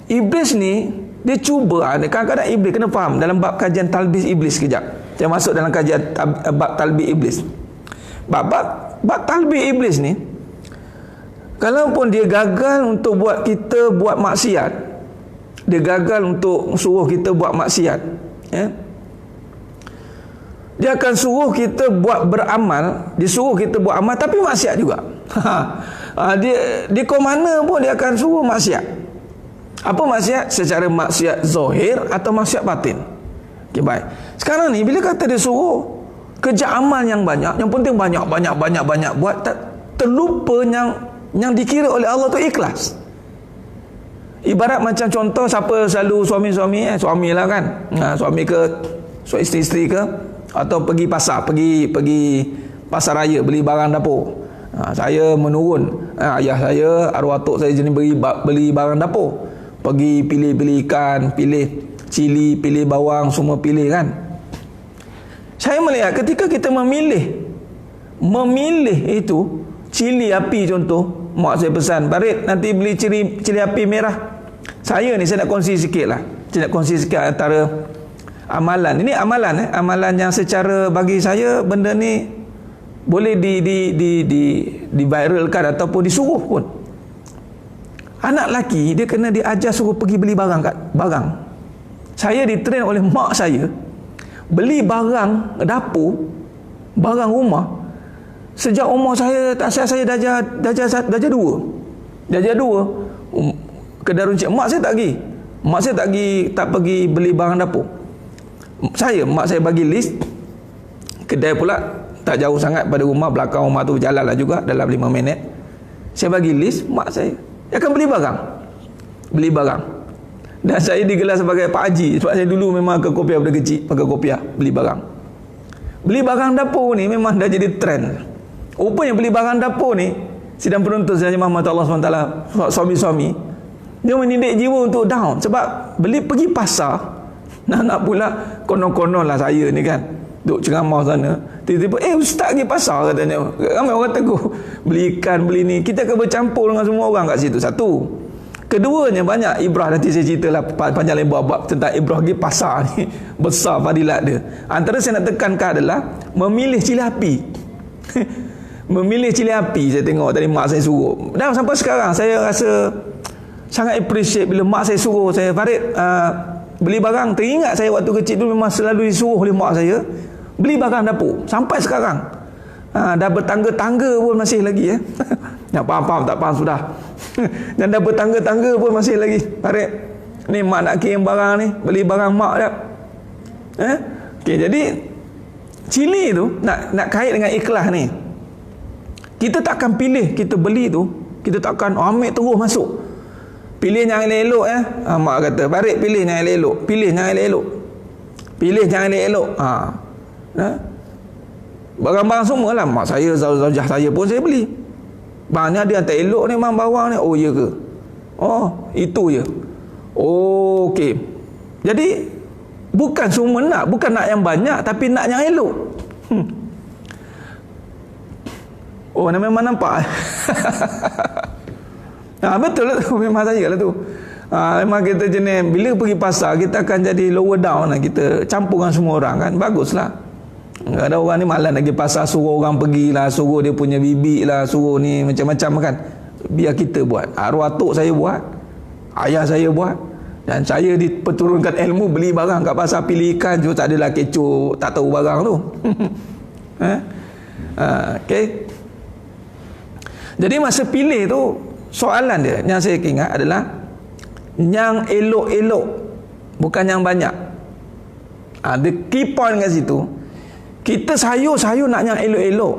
S1: iblis ni dia cuba, kadang-kadang iblis kena faham dalam bab kajian talbis iblis kejap. Saya masuk dalam kajian bab talbis iblis. Bab talbis iblis ni, kalaupun dia gagal untuk buat kita buat maksiat, dia gagal untuk suruh kita buat maksiat, ya, dia akan suruh kita buat beramal, disuruh kita buat amal tapi maksiat juga. Dia di mana pun dia akan suruh maksiat. Apa maksiat? Secara maksiat zahir atau maksiat batin. Okey, baik. Sekarang ni bila kata dia suruh kerja amal yang banyak, yang penting banyak buat, terlupa yang dikira oleh Allah tu ikhlas. Ibarat macam contoh, siapa selalu suami lah kan, suami ke isteri ke, atau pergi pasar, pergi pasar raya beli barang dapur. Saya menurun, ayah saya, arwah atuk saya jenis beli barang dapur, pergi pilih ikan, pilih cili, pilih bawang, semua pilih kan. Saya melihat ketika kita memilih itu cili api contoh, mak saya pesan, Barit nanti beli cili api merah. Saya nak kongsi sikit lah, saya nak kongsi sikit antara amalan. Ini amalan yang secara bagi saya benda ni boleh di viralkan ataupun disuruh pun. Anak lelaki dia kena diajar suruh pergi beli barang. Saya ditrain oleh mak saya beli barang dapur, barang rumah sejak umur saya darjah 2. Darjah 2 kedai runcit mak saya tak pergi beli barang dapur. Mak saya bagi list kedai pula tak jauh sangat pada rumah, belakang rumah tu berjalan lah juga dalam 5 minit. Saya bagi list, mak saya akan beli barang dan saya digelar sebagai Pak Haji sebab saya dulu memang ke kopiah pada kecil, pakai kopiah beli barang dapur ni memang dah jadi trend. Rupanya beli barang dapur ni, sidang penonton saya Muhammad Allah SWT, suami-suami dia mendidik jiwa untuk down sebab pergi pasar nak pula konon-konon lah saya ni kan duk ceramah sana, tiba-tiba ustaz pergi pasar katanya, ramai orang tegur beli ikan, beli ni, kita akan bercampur dengan semua orang kat situ. Satu, keduanya banyak ibrah, nanti saya ceritalah panjang lebar bab tentang ibrah pergi pasar ni, besar fadilat dia. Antara saya nak tekankan adalah memilih cili api. Memilih cili api saya tengok tadi mak saya suruh, dan sampai sekarang saya rasa sangat appreciate bila mak saya suruh saya, Farid beli barang. Teringat saya waktu kecil dulu memang selalu disuruh oleh mak saya beli barang dapur sampai sekarang. Dah bertangga-tangga pun masih lagi nak faham tak faham sudah. Dan dah bertangga-tangga pun masih lagi, Farid ni mak nak kirim barang ni, beli barang mak dah. Okey, jadi cili tu nak kait dengan ikhlas ni. Kita takkan pilih, kita beli tu kita takkan ambil terus masuk. Pilih yang elok mak kata, Barik pilih yang elok, pilih yang elok. Barang-barang semua lah mak saya, zaujah saya pun saya beli. Barangnya dia tak elok ni, memang bawang ni. Oh ya ke? Oh itu je. Oh okey. Jadi bukan semua bukan nak yang banyak, tapi nak yang elok. Oh memang nampak. Betul lah tu, memang saya lah tu. Memang kita jenis bila pergi pasar kita akan jadi lower down lah, kita campur dengan semua orang kan. Baguslah. Ada orang ni malas lagi pasar, suruh orang pergilah, suruh dia punya bibi lah, suruh ni macam-macam kan. Biar kita buat. Arwah atuk saya buat, ayah saya buat, dan saya diperturunkan ilmu beli barang kat pasar, pilih ikan juga tak adalah kecoh, tak tahu barang tu. Okay. Jadi masa pilih tu, soalan dia yang saya ingat adalah yang elok-elok, bukan yang banyak. Ada key point kat situ. Kita sayur nak yang elok-elok,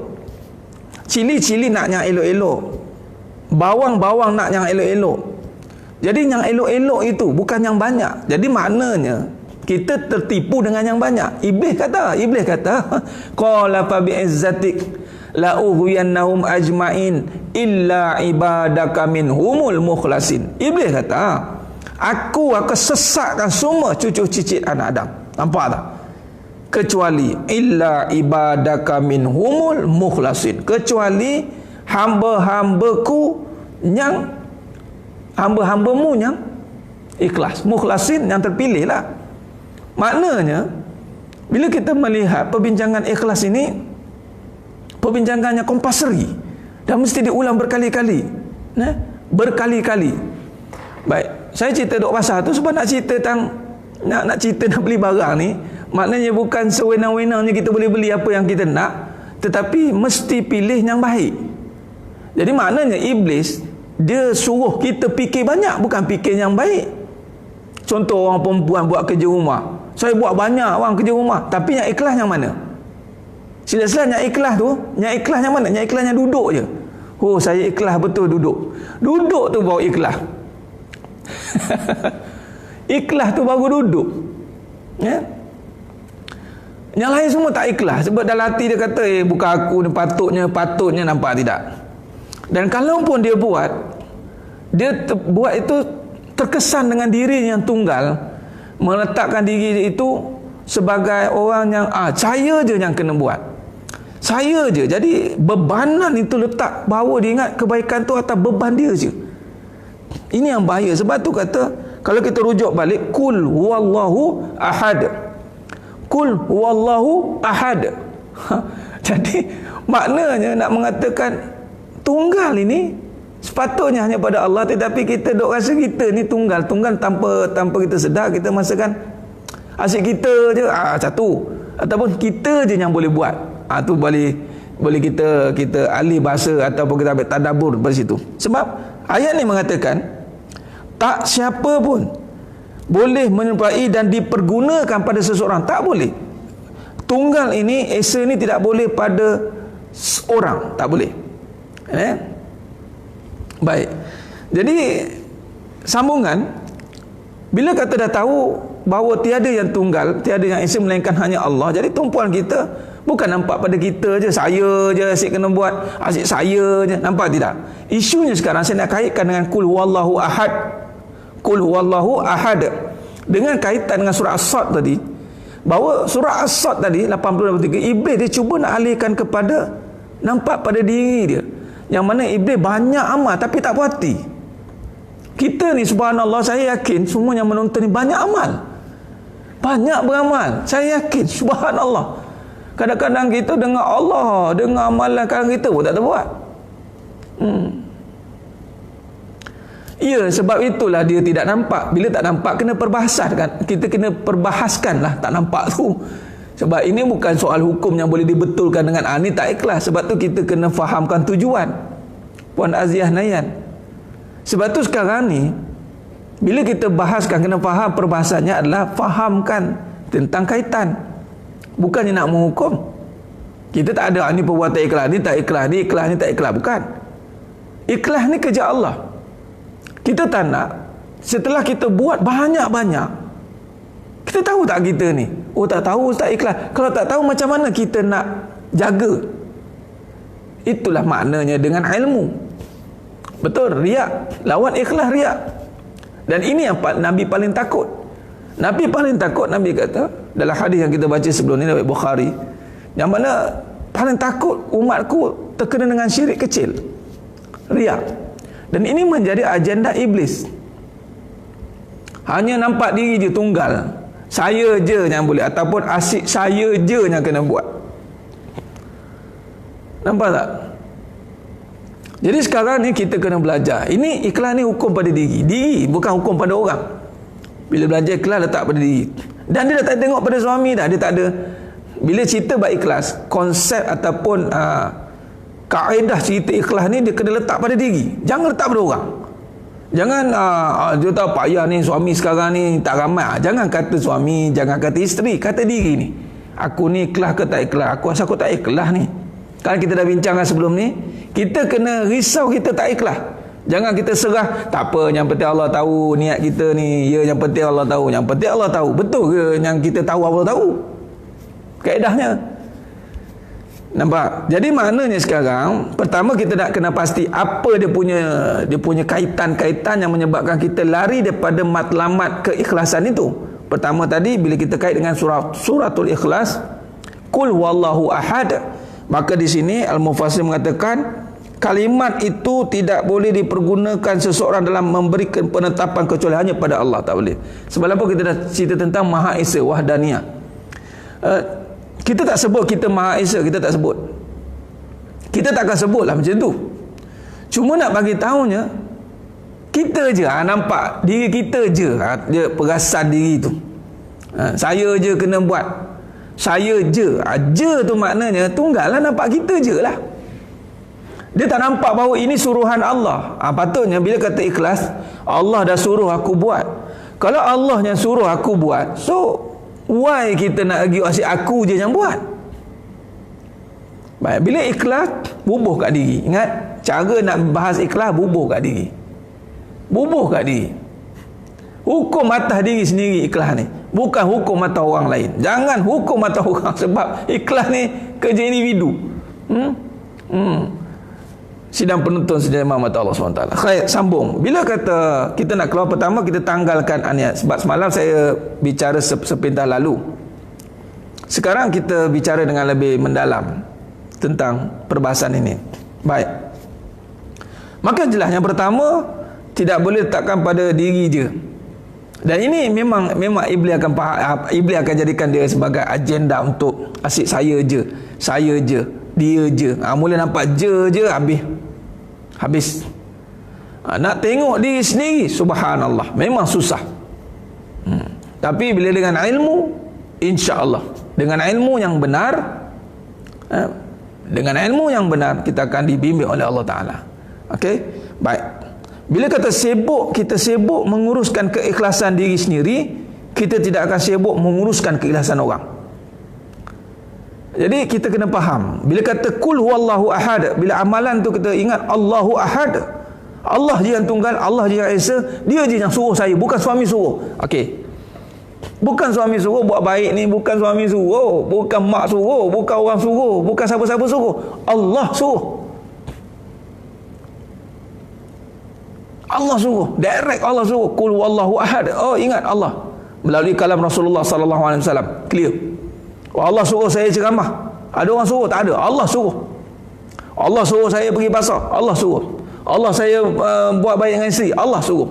S1: cili-cili nak yang elok-elok, bawang-bawang nak yang elok-elok. Jadi yang elok-elok itu bukan yang banyak. Jadi maknanya kita tertipu dengan yang banyak. Iblis kata qala fa bi'izzatik la ughwiyannahum ajmain illa ibadaka minhumul mukhlasin. Iblis kata, aku akan sesatkan semua cucu cicit anak Adam. Nampak tak? Kecuali illa ibadaka minhumul mukhlasin, kecuali hamba-hambaku yang hamba-hambamu yang ikhlas. Mukhlasin yang terpilih lah. Maknanya bila kita melihat perbincangan ikhlas ini, perbincangannya compulsory dan mesti diulang berkali-kali, berkali-kali. Baik, saya cerita duk pasal tu sebab nak cerita tentang nak cerita nak beli barang ni. Maknanya bukan sewenang-wenangnya kita boleh beli apa yang kita nak, tetapi mesti pilih yang baik. Jadi maknanya iblis dia suruh kita fikir banyak, bukan fikir yang baik. Contoh orang perempuan buat kerja rumah, saya buat banyak orang kerja rumah, tapi yang ikhlas yang mana? Sila-sila yang ikhlas tu, yang ikhlas yang mana? Yang ikhlas yang duduk je. Oh, saya ikhlas betul duduk. Duduk tu baru ikhlas. Ikhlas tu baru duduk. Ya. Yang lain semua tak ikhlas sebab dalam hati dia kata bukan aku ni, patutnya, nampak tidak. Dan kalau pun dia buat, buat itu terkesan dengan diri yang tunggal, meletakkan diri itu sebagai orang yang saya je yang kena buat, saya je. Jadi bebanan itu letak bahawa dia ingat kebaikan tu atas beban dia je. Ini yang bahaya. Sebab tu kata, kalau kita rujuk balik, kul huwallahu ahad, kul huwallahu ahad. Jadi maknanya nak mengatakan tunggal ini sepatutnya hanya pada Allah, tetapi kita dok rasa kita ni tunggal tanpa kita sedar. Kita masakan asyik kita je satu, ataupun kita je yang boleh buat. Tu boleh kita alih bahasa ataupun kita ambil tadabbur pada situ. Sebab ayat ni mengatakan tak siapa pun boleh menyerupai dan dipergunakan pada seseorang. Tak boleh. Tunggal ini, esa ni tidak boleh pada seorang, tak boleh. Baik. Jadi sambungan, bila kata dah tahu bahawa tiada yang tunggal, tiada yang esa melainkan hanya Allah. Jadi tumpuan kita bukan nampak pada kita je, saya je asyik kena buat, asyik saya je, nampak tidak? Isunya sekarang saya nak kaitkan dengan kul huwallahu ahad. Kul huwallahu ahad dengan kaitan dengan surah As-Sad tadi, bahawa surah As-Sad tadi 80-83, iblis dia cuba nak alihkan kepada nampak pada diri dia, yang mana iblis banyak amal tapi tak puas hati. Kita ni subhanallah, saya yakin semua yang menonton ni banyak amal, banyak beramal, saya yakin subhanallah. Kadang-kadang kita dengar Allah, dengar amalan kadang kita pun tak terbuat. Ya, sebab itulah dia tidak nampak. Bila tak nampak, kena perbahaskan. Kita kena perbahaskan lah tak nampak tu. Sebab ini bukan soal hukum yang boleh dibetulkan dengan ni tak ikhlas. Sebab tu kita kena fahamkan tujuan. Puan Aziah Nayan. Sebab tu sekarang ni, bila kita bahaskan, kena faham perbahasannya adalah fahamkan tentang kaitan. Bukannya nak menghukum. Kita tak ada ni perbuatan ikhlas, ni tak ikhlas, ni ikhlas, ni tak ikhlas. Bukan. Ikhlas ni kerja Allah. Kita tak nak setelah kita buat banyak-banyak, kita tahu tak kita ni? Oh, tak tahu, tak ikhlas. Kalau tak tahu, macam mana kita nak jaga? Itulah maknanya dengan ilmu. Betul, riak. Lawan ikhlas riak. Dan ini yang Nabi paling takut. Nabi paling takut, Nabi kata dalam hadis yang kita baca sebelum ni dari Bukhari, yang mana paling takut umatku terkena dengan syirik kecil, riak. Dan ini menjadi agenda iblis. Hanya nampak diri je tunggal, saya je yang boleh, ataupun asyik saya je yang kena buat. Nampak tak? Jadi sekarang ni kita kena belajar. Ini ikhlas ni hukum pada diri, bukan hukum pada orang. Bila belajar ikhlas, letak pada diri. Dan dia tak tengok pada suami dah. Dia tak ada. Bila cerita bab ikhlas, konsep ataupun kaedah cerita ikhlas ni dia kena letak pada diri. Jangan letak pada orang. Jangan dia tahu payah ni suami sekarang ni tak ramai. Jangan kata suami, jangan kata isteri, kata diri ni. Aku ni ikhlas ke tak ikhlas? Aku rasa aku tak ikhlas ni. Kan kita dah bincangkan sebelum ni, kita kena risau kita tak ikhlas. Jangan kita serah, tak apa, yang penting Allah tahu niat kita ni. Ya, yang penting Allah tahu, yang penting Allah tahu. Betul ke yang kita tahu Allah tahu? Kaedahnya. Nampak? Jadi maknanya sekarang, pertama kita nak kena pasti apa dia punya kaitan-kaitan yang menyebabkan kita lari daripada matlamat keikhlasan itu. Pertama tadi bila kita kait dengan suratul Ikhlas, Qul huwallahu ahad, maka di sini Al-Mufassir mengatakan kalimat itu tidak boleh dipergunakan seseorang dalam memberikan penetapan kecuali hanya pada Allah, tak boleh. Sebab apa kita dah cerita tentang Maha Esa, Wahdaniyah. Kita tak sebut kita Maha Esa, kita tak sebut. Kita tak akan sebutlah macam tu. Cuma nak bagi tahunya, kita je nampak diri kita je, dia perasan diri tu. Saya je kena buat. Saya je. Je tu maknanya tunggal lah, nampak kita je lah. Dia tak nampak bahawa ini suruhan Allah. Patutnya bila kata ikhlas, Allah dah suruh aku buat. Kalau Allah yang suruh aku buat, so why kita nak argue asyik aku je yang buat? Baik, bila ikhlas, bubuh kat diri. Ingat, cara nak bahas ikhlas, bubuh kat diri. Bubuh kat diri. Hukum atas diri sendiri ikhlas ni, bukan hukum atas orang lain. Jangan hukum atas orang, sebab ikhlas ni kerja individu. Sidang penuntun sidang imam mata Allah SWT. Khair, sambung. Bila kata kita nak keluar, pertama kita tanggalkan niat. Sebab semalam saya bicara sepintas lalu. Sekarang kita bicara dengan lebih mendalam tentang perbahasan ini. Baik. Maka jelas yang pertama, tidak boleh letakkan pada diri je. Dan ini memang iblis akan iblis akan jadikan dia sebagai agenda untuk asyik saya je, dia je. Mula nampak je habis. Nak tengok diri sendiri, subhanallah, memang susah. Tapi bila dengan ilmu, insya-Allah, dengan ilmu yang benar, kita akan dibimbing oleh Allah Taala. Okey, baik. Bila kata kita sibuk menguruskan keikhlasan diri sendiri, kita tidak akan sibuk menguruskan keikhlasan orang. Jadi kita kena faham, bila kata Qul huwallahu ahad, bila amalan tu kita ingat Allahu ahad, Allah je yang tunggal, Allah je yang esa, dia je yang suruh saya, bukan suami suruh. Okey, bukan suami suruh buat baik ni, bukan suami suruh, bukan mak suruh, bukan orang suruh, bukan siapa-siapa suruh, Allah suruh. Allah suruh, direct Allah suruh. Qul huwallahu ahad. Oh, ingat Allah melalui kalam Rasulullah sallallahu alaihi wasallam, clear. Allah suruh saya ceramah, ada orang suruh? Tak ada, Allah suruh. Allah suruh saya pergi pasar, Allah suruh. Allah saya buat baik dengan isteri, Allah suruh.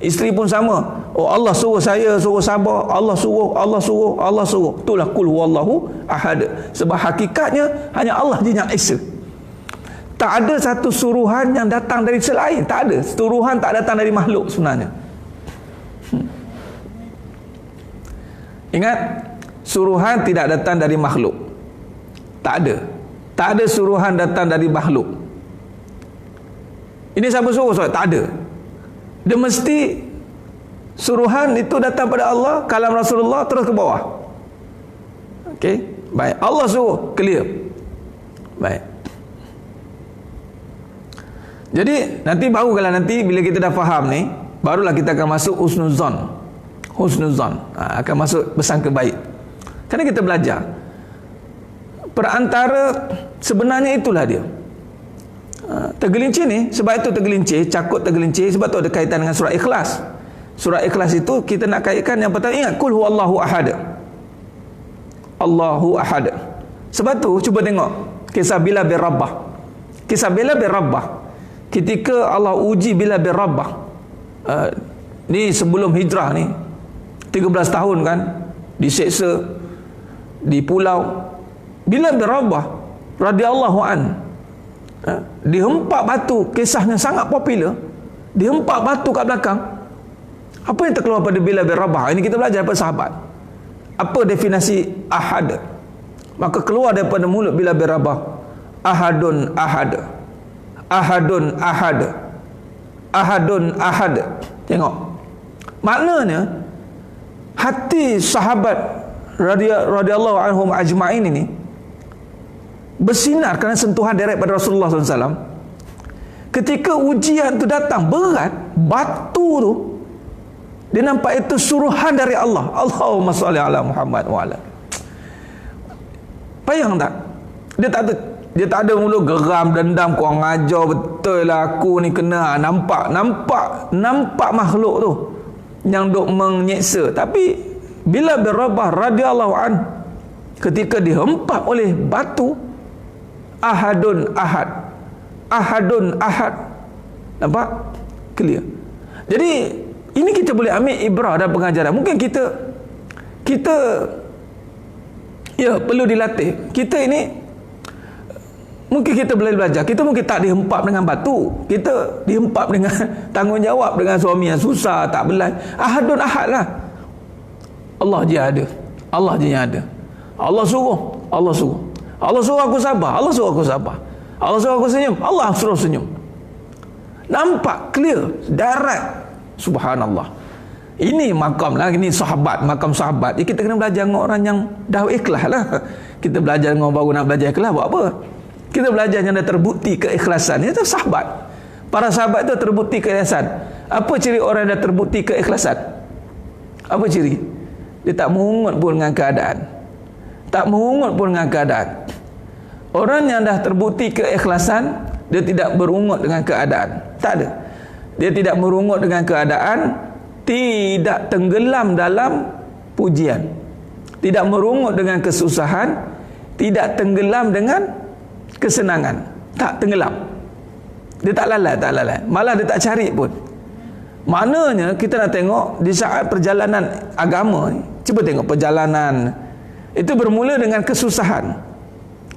S1: Isteri pun sama. Oh, Allah suruh saya suruh sabar, Allah suruh, Allah suruh, Allah suruh. Itulah Qul huwallahu ahad. Sebab hakikatnya hanya Allah je yang esa. Tak ada satu suruhan yang datang dari selain, tak ada. Suruhan tak datang dari makhluk sebenarnya. Ingat, suruhan tidak datang dari makhluk. Tak ada. Tak ada suruhan datang dari makhluk. Ini siapa suruh? Tak ada. Dia mesti suruhan itu datang pada Allah, kalam Rasulullah, terus ke bawah. Okey, baik. Allah suruh, clear. Baik. Jadi nanti baru kalau nanti bila kita dah faham ni, barulah kita akan masuk husnuzan. Husnuzan akan masuk bersangka baik. Kerana kita belajar perantara sebenarnya itulah dia. Tergelincir ni, sebab itu tergelincir, cakut tergelincir, sebab tu ada kaitan dengan surah Ikhlas. Surah Ikhlas itu kita nak kaitkan yang pertama, ingat Qul huwallahu ahad. Allahu ahad. Sebab tu cuba tengok kisah Bilal bin Rabah. Kisah Bilal bin Rabah ketika Allah uji Bilal bin Rabah, ni sebelum hijrah ni 13 tahun kan, diseksa di pulau. Bilal bin Rabah radhiyallahu an, dihempak batu, kisahnya sangat popular. Dihempak batu kat belakang. Apa yang terkeluar pada Bilal bin Rabah? Ini kita belajar daripada sahabat. Apa definisi ahad? Maka keluar daripada mulut Bilal bin Rabah, ahadun ahad, ahadun ahad. ahadun ahad. Tengok. Maknanya hati sahabat radhiyallahu anhum ajma'in ini bersinar kerana sentuhan direct pada Rasulullah SAW. Ketika ujian tu datang berat, batu tu dia nampak itu suruhan dari Allah. Allahumma shalli ala Muhammad wa ala. Payang tak? Dia tak ada mula geram, dendam, kurang ajar betul lah aku ni kena. Nampak makhluk tu yang duk menyeksa. Tapi bila Rabah radhiyallahu an, ketika dihempap oleh batu, ahadun ahad, ahadun ahad. Nampak? Clear. Jadi ini kita boleh ambil ibrah dan pengajaran. Mungkin kita ya perlu dilatih. Kita ini mungkin kita boleh belajar. Kita mungkin tak dihempap dengan batu. Kita dihempap dengan tanggungjawab, dengan suami yang susah, tak belai. Ahadun ahad lah. Allah je ada. Allah je yang ada. Allah suruh. Allah suruh. Allah suruh aku sabar. Allah suruh aku sabar. Allah suruh aku senyum. Allah suruh senyum. Nampak clear, direct. Subhanallah. Ini makam lah, ini sahabat, makam sahabat. Kita kena belajar dengan orang yang dah ikhlas lah. Kita belajar dengan orang baru nak belajar ikhlas, buat apa? Kita belajar yang dah terbukti keikhlasan. Itu sahabat. Para sahabat itu terbukti keikhlasan. Apa ciri orang yang dah terbukti keikhlasan? Apa ciri? Dia tak merungut pun dengan keadaan. Tak merungut pun dengan keadaan. Orang yang dah terbukti keikhlasan, dia tidak berungut dengan keadaan. Tak ada. Dia tidak merungut dengan keadaan, tidak tenggelam dalam pujian, tidak merungut dengan kesusahan, tidak tenggelam dengan kesenangan. Tak tenggelam. Dia tak lalai. Malah dia tak cari pun. Maknanya kita nak tengok di saat perjalanan agama ni, cuba tengok perjalanan itu bermula dengan kesusahan.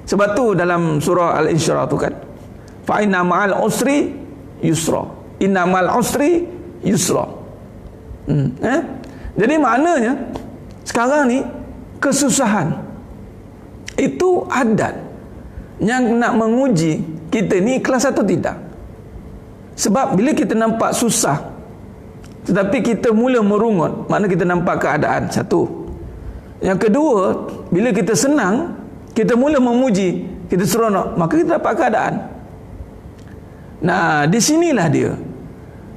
S1: Sebab tu dalam surah Al-Insyirah tu kan, fa inna ma'al usri yusra. Innamal usri yusra. Jadi maknanya sekarang ni kesusahan itu adat yang nak menguji kita ni ikhlas atau tidak. Sebab bila kita nampak susah tetapi kita mula merungut, makna kita nampak keadaan. Satu. Yang kedua, bila kita senang, kita mula memuji, kita seronok, maka kita dapat keadaan. Nah, di sinilah dia.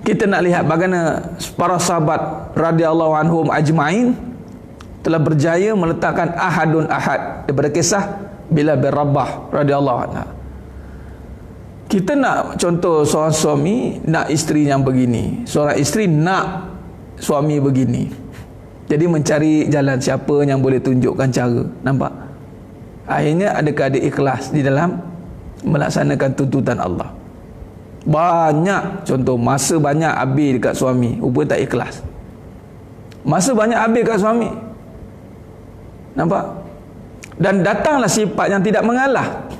S1: Kita nak lihat bagaimana para sahabat radhiyallahu anhum ajma'in telah berjaya meletakkan ahadun ahad daripada kisah Bilal bin Rabah radhiyallahu anha. Kita nak contoh seorang suami nak isteri yang begini, seorang isteri nak suami begini. Jadi mencari jalan siapa yang boleh tunjukkan cara. Nampak? Akhirnya adakah ada ikhlas di dalam melaksanakan tuntutan Allah? Banyak contoh, masa banyak habis dekat suami, rupanya tak ikhlas. Masa banyak habis dekat suami. Nampak? Dan datanglah sifat yang tidak mengalah.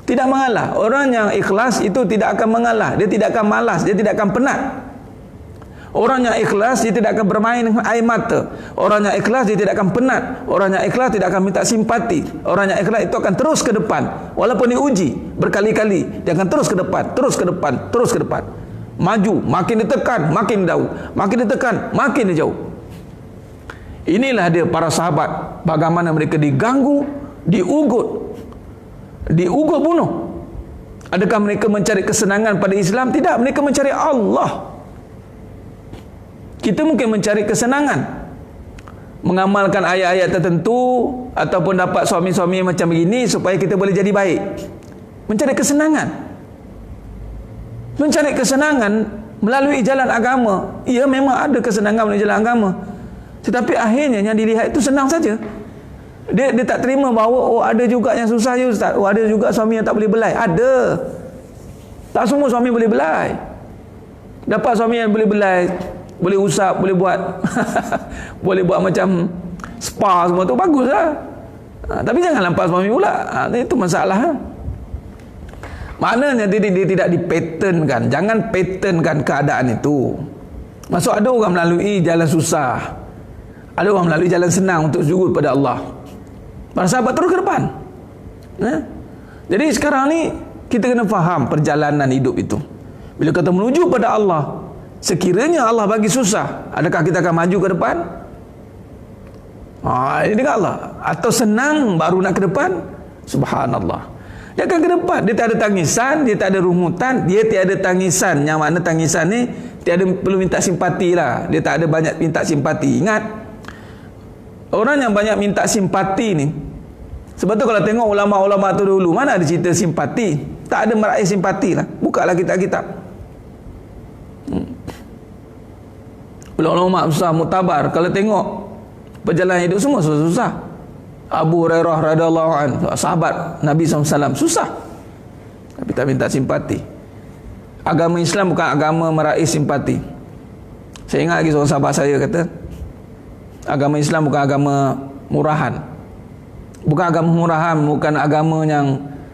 S1: Tidak mengalah. Orang yang ikhlas itu tidak akan mengalah. Dia tidak akan malas, dia tidak akan penat. Orang yang ikhlas dia tidak akan bermain dengan air mata. Orang yang ikhlas dia tidak akan penat. Orang yang ikhlas tidak akan minta simpati. Orang yang ikhlas itu akan terus ke depan. Walaupun diuji berkali-kali, dia akan terus ke depan, terus ke depan, terus ke depan. Maju, makin ditekan, makin jauh. Makin ditekan, makin jauh. Inilah dia para sahabat, bagaimana mereka diganggu, diugut bunuh. Adakah mereka mencari kesenangan pada Islam? Tidak, mereka mencari Allah. Kita mungkin mencari kesenangan, mengamalkan ayat-ayat tertentu, ataupun dapat suami-suami macam begini supaya kita boleh jadi baik. Mencari kesenangan. Mencari kesenangan melalui jalan agama. Ya, memang ada kesenangan melalui jalan agama. Tetapi akhirnya yang dilihat itu senang saja. Dia tak terima bahawa ada juga yang susah je Ustaz. Ada juga suami yang tak boleh belai. Ada. Tak semua suami boleh belai. Dapat suami yang boleh belai, boleh usap, boleh buat boleh buat macam spa semua tu, baguslah. Tapi jangan lampas suami pula. Itu masalah. Maknanya dia tidak dipatternkan. Jangan patternkan keadaan itu. Maksud ada orang melalui jalan susah, ada orang melalui jalan senang untuk sujud pada Allah. Para sahabat terus ke depan. Jadi sekarang ni kita kena faham perjalanan hidup itu. Bila kata menuju pada Allah, sekiranya Allah bagi susah, adakah kita akan maju ke depan? Ini dengan Allah. Atau senang baru nak ke depan? Subhanallah. Dia akan ke depan. Dia tak ada tangisan, dia tak ada rumutan, dia tiada tangisan. Yang mana tangisan ni tiada perlu minta simpati lah. Dia tak ada banyak minta simpati. Ingat, orang yang banyak minta simpati ni, sebab tu kalau tengok ulama-ulama tu dulu, mana ada cerita simpati? Tak ada meraih simpati lah. Bukalah kitab-kitab. Ulama-ulama susah muktabar, kalau tengok perjalanan hidup semua susah-susah. Abu Hurairah radhiyallahu anhu, sahabat Nabi SAW, susah. Tapi tak minta simpati. Agama Islam bukan agama meraih simpati. Saya ingat lagi seorang sahabat saya kata, agama Islam bukan agama murahan. Bukan agama murahan, bukan agama yang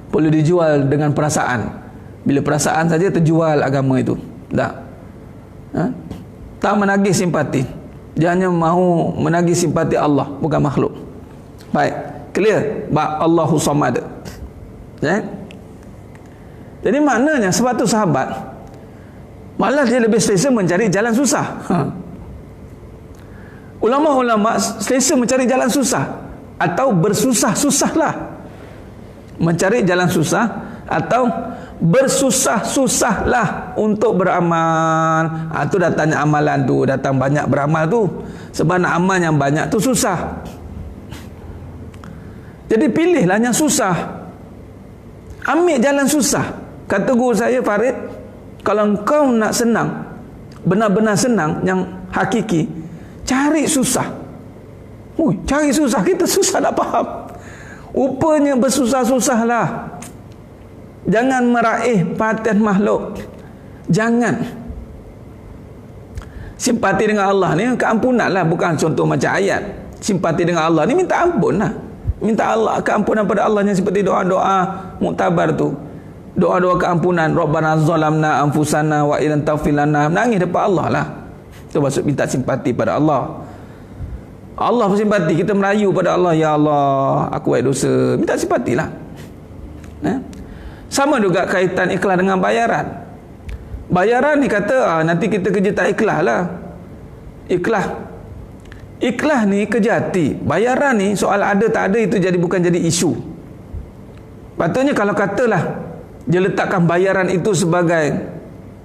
S1: perlu dijual dengan perasaan. Bila perasaan saja terjual agama itu. Tak. Tak menagih simpati. Dia hanya mahu menagih simpati Allah, bukan makhluk. Baik, clear? Allahu Samad. Jadi maknanya sebab tu sahabat malah dia lebih selesa mencari jalan susah. Ulama-ulama selesa mencari jalan susah atau bersusah-susahlah. Mencari jalan susah atau bersusah-susahlah untuk beramal. Tu datangnya amalan tu, datang banyak beramal tu. Sebab nak amal yang banyak tu susah. Jadi pilihlah yang susah. Ambil jalan susah. Kata guru saya, Farid, kalau engkau nak senang, benar-benar senang yang hakiki, cari susah. Cari susah, kita susah nak faham. Rupanya bersusah-susahlah. Jangan meraih perhatian makhluk. Jangan. Simpati dengan Allah ni keampunan lah, bukan contoh macam ayat. Simpati dengan Allah ni minta ampun lah. Minta Allah keampunan pada Allah, yang seperti doa-doa muktabar tu. Doa-doa keampunan, Rabbana zalamna anfusana wa illam taghfir lana. Nangis depan Allah lah. Itu maksud minta simpati pada Allah. Allah bersimpati, kita merayu pada Allah, ya Allah, aku buat dosa. Minta simpatilah. Sama juga kaitan ikhlas dengan bayaran. Bayaran ni kata nanti kita kerja tak ikhlas lah. Ikhlas ni kerja hati. Bayaran ni soal ada tak ada itu bukan jadi isu. Patutnya kalau katalah dia letakkan bayaran itu sebagai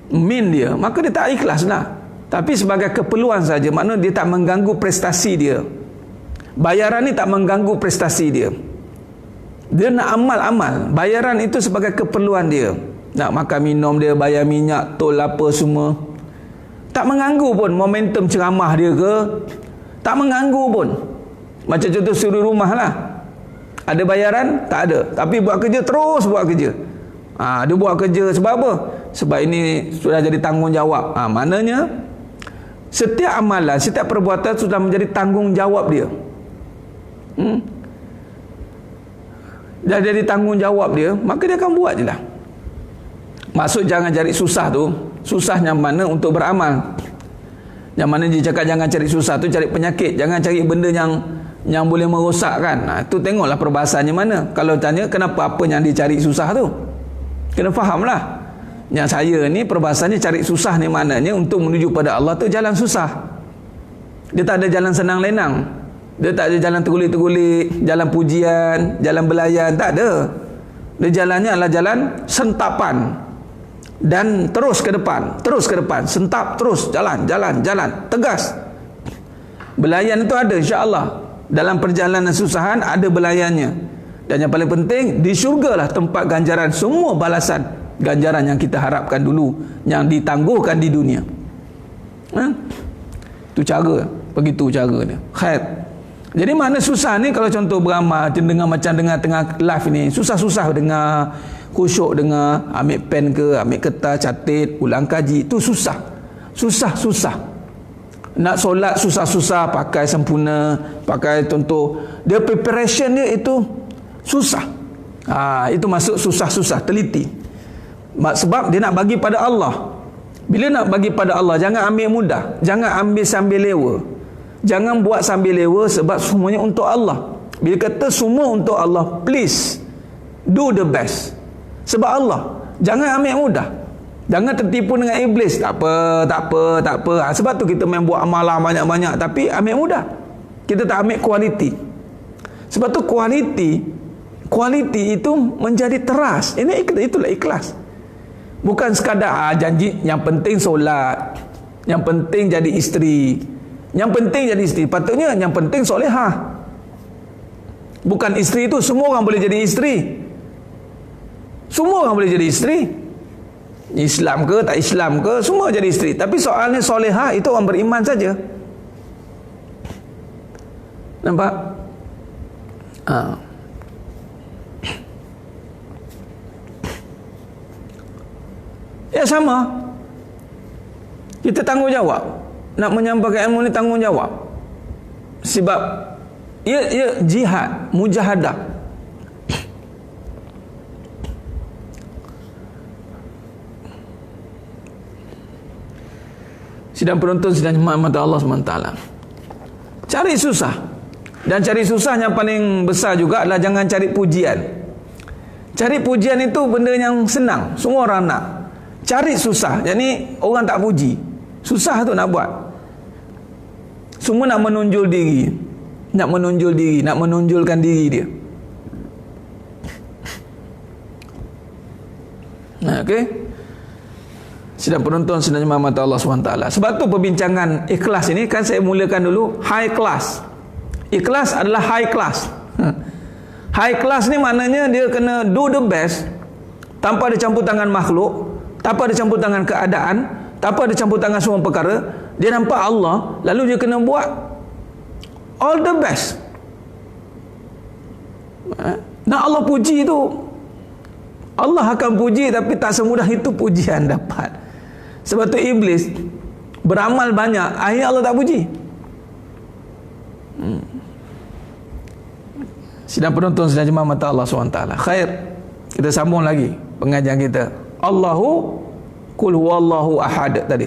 S1: min dia, maka dia tak ikhlas lah. Tapi sebagai keperluan saja, maknanya dia tak mengganggu prestasi dia. Bayaran ni tak mengganggu prestasi dia. Dia nak amal-amal. Bayaran itu sebagai keperluan dia. Nak makan minum dia, bayar minyak, tol apa semua. Tak mengganggu pun momentum ceramah dia ke. Tak mengganggu pun. Macam contoh suri rumah lah. Ada bayaran? Tak ada. Tapi buat kerja, terus buat kerja. Dia buat kerja sebab apa? Sebab ini sudah jadi tanggungjawab. Maknanya setiap amalan, setiap perbuatan sudah menjadi tanggungjawab dia. Dah jadi tanggungjawab dia, maka dia akan buat je lah. Maksud jangan cari susah tu. Susah yang mana untuk beramal. Yang mana dia cakap jangan cari susah tu, cari penyakit. Jangan cari benda yang boleh merosakkan. Tu tengoklah perbahasannya mana. Kalau tanya kenapa apa yang dicari susah tu, kena faham lah. Yang saya ni perbahasannya cari susah ni maknanya untuk menuju pada Allah tu jalan susah. Dia tak ada jalan senang lenang. Dia tak ada jalan tergulik-tergulik, jalan pujian, jalan belayan, tak ada. Dia jalannya adalah jalan sentapan. Dan terus ke depan, sentap terus, jalan, tegas. Belayan itu ada insya-Allah. Dalam perjalanan susahan ada belayannya. Dan yang paling penting, di syurgalah tempat ganjaran semua balasan ganjaran yang kita harapkan dulu, yang ditangguhkan di dunia. Itu cara, begitu cara dia. Khair. Jadi mana susah ni, kalau contoh beramal, dengar macam dengar tengah live ni, susah-susah dengar, khusyuk dengar, ambil pen ke, ambil kertas, catat, ulang kaji, itu susah. Susah-susah. Nak solat susah-susah, pakai sempurna, pakai contoh, dia preparation dia itu susah. Itu masuk susah-susah, teliti. Sebab dia nak bagi pada Allah. Bila nak bagi pada Allah, jangan ambil mudah, jangan ambil sambil lewa. Jangan buat sambil lewa, sebab semuanya untuk Allah. Bila kata semua untuk Allah, please do the best. Sebab Allah. Jangan ambil mudah.
S2: Jangan tertipu dengan iblis. Tak apa, tak apa, tak apa. Sebab tu kita main buat amalan banyak-banyak tapi ambil mudah. Kita tak ambil kualiti. Sebab tu kualiti itu menjadi teras. Itulah ikhlas. Bukan sekadar janji yang penting solat, yang penting jadi isteri. Yang penting jadi isteri. Patutnya yang penting solehah. Bukan isteri itu semua orang boleh jadi isteri. Semua orang boleh jadi isteri. Islam ke tak Islam ke, semua jadi isteri. Tapi soalnya solehah itu orang beriman saja. Nampak? Ya sama. Kita tanggungjawab. Nak menyampaikan ilmu ni tanggungjawab. Sebab ia jihad, mujahadah. Sidang penonton, sidang jemaah mata Allah SWT. Cari susah. Dan cari susah yang paling besar juga adalah jangan cari pujian. Cari pujian itu benda yang senang. Semua orang nak. Cari susah. Jadi orang tak puji. Susah tu nak buat. Semua nak menonjol diri. Nak menonjol diri. Nak menonjolkan diri dia. Okey. Sidang penonton, sidang jemaah mata Allah SWT. Sebab tu perbincangan ikhlas ini kan saya mulakan dulu high class. Ikhlas adalah high class. High class ni maknanya dia kena do the best tanpa ada campur tangan makhluk, tanpa ada campur tangan keadaan, tanpa ada campur tangan semua perkara. Dia nampak Allah, lalu dia kena buat all the best. Nak Allah puji tu, Allah akan puji, tapi tak semudah itu pujian dapat. Sebab tu iblis beramal banyak, akhirnya Allah tak puji. Sidang penonton, sidang jemaah mata Allah SWT. Khair, kita sambung lagi pengajian kita. Allahu kul huwallahu ahad tadi.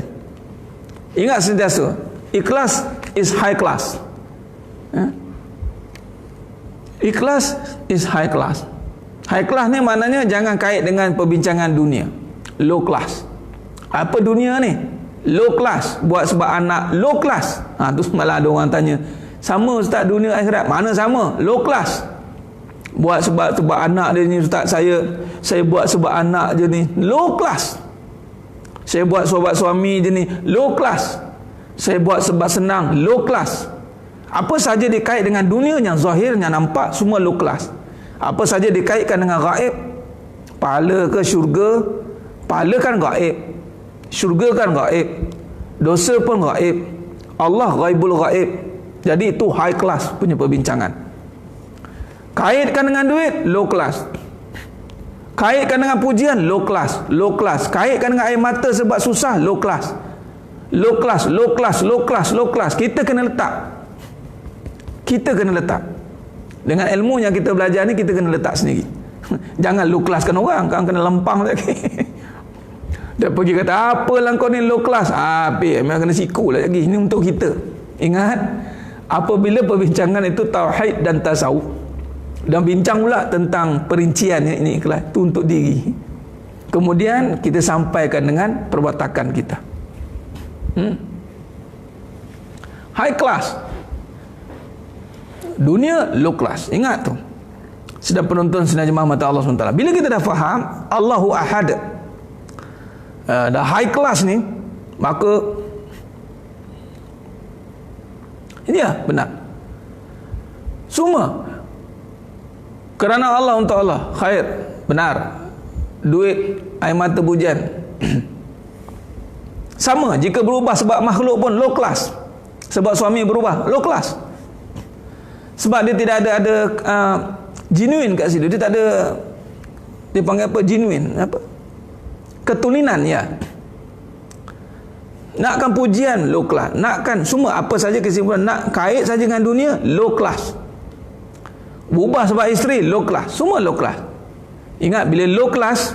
S2: Ingat sentiasa, ikhlas is high class. Ikhlas is high class. High class ni maknanya jangan kait dengan perbincangan dunia. Low class. Apa dunia ni? Low class. Buat sebab anak, low class. Tu malah ada orang tanya, sama Ustaz dunia akhirat? Mana sama? Low class. Buat sebab anak dia ni Ustaz, saya buat sebab anak je ni. Low class. Saya buat sebab suami je ni. Low class. Saya buat sebab senang. Low class. Apa saja dikait dengan dunia yang zahir, yang nampak, semua low class. Apa saja dikaitkan dengan gaib, pahala ke syurga, pahala kan gaib, syurga kan gaib, dosa pun gaib, Allah ghaibul gaib. Jadi itu high class punya perbincangan. Kaitkan dengan duit, low class. Kaitkan dengan pujian, low class. Low class. Kaitkan dengan air mata sebab susah, low class. Low class, low class, low class, low class. Kita kena letak. Kita kena letak. Dengan ilmu yang kita belajar ni, kita kena letak sendiri. Jangan low classkan orang, kau kena lempang lagi. Dia pergi kata, apalah kau ni low class. Memang kena siku lah lagi. Ini untuk kita. Ingat, apabila perbincangan itu tauhid dan tasawuf, dan bincang pula tentang perincian ini ikhlas, itu untuk diri. Kemudian kita sampaikan dengan perwatakan kita. High class. Dunia low class. Ingat tu. Sedang penonton, sedang jemaah mata Allah SWT. Bila kita dah faham Allahu ahad, dah high class ni, maka ini ya benar. Semua kerana Allah, untuk Allah. Khair, benar. Duit, air mata, pujian. Sama, jika berubah sebab makhluk pun low class. Sebab suami berubah, low class. Sebab dia tidak ada genuine kat situ. Dia tak ada, dia panggil apa, genuine, apa, ketulinan, ya. Nakkan pujian, low class. Nakkan semua, apa saja kesimpulan, nak kait saja dengan dunia, low class. Berubah sebab isteri, low class. Semua low class. Ingat, bila low class,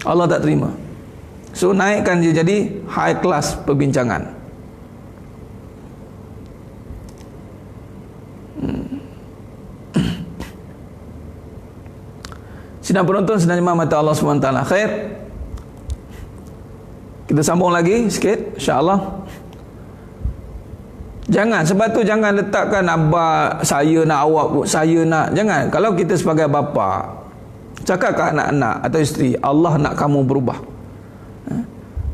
S2: Allah tak terima. So naikkan dia jadi high class perbincangan. Sidang penonton, sedang jemaah mata Allah SWT. Khair. Kita sambung lagi sikit insya-Allah. Jangan, sebab tu jangan letakkan abah saya nak, awak saya nak. Jangan. Kalau kita sebagai bapa cakap ke anak-anak atau isteri, Allah nak kamu berubah.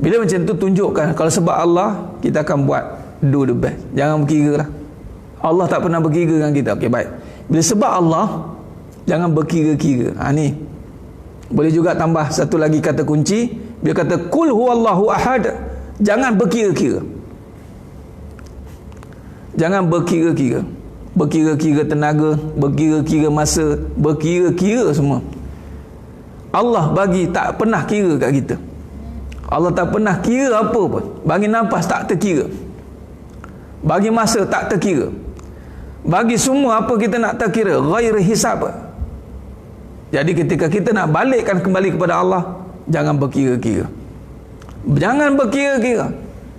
S2: Bila macam tu tunjukkan, kalau sebab Allah, kita akan buat do the best. Jangan berkira lah. Allah tak pernah berkira dengan kita. Okey, baik. Bila sebab Allah, jangan berkira-kira. Ni boleh juga tambah satu lagi kata kunci. Bila kata kul huwallahu ahad, jangan berkira-kira. Jangan berkira-kira. Berkira-kira tenaga, berkira-kira masa, berkira-kira semua. Allah bagi tak pernah kira kat kita. Allah tak pernah kira apa pun. Bagi nafas tak terkira. Bagi masa tak terkira. Bagi semua apa kita nak terkira, ghair hisab. Jadi ketika kita nak balikkan kembali kepada Allah, jangan berkira-kira. Jangan berkira-kira.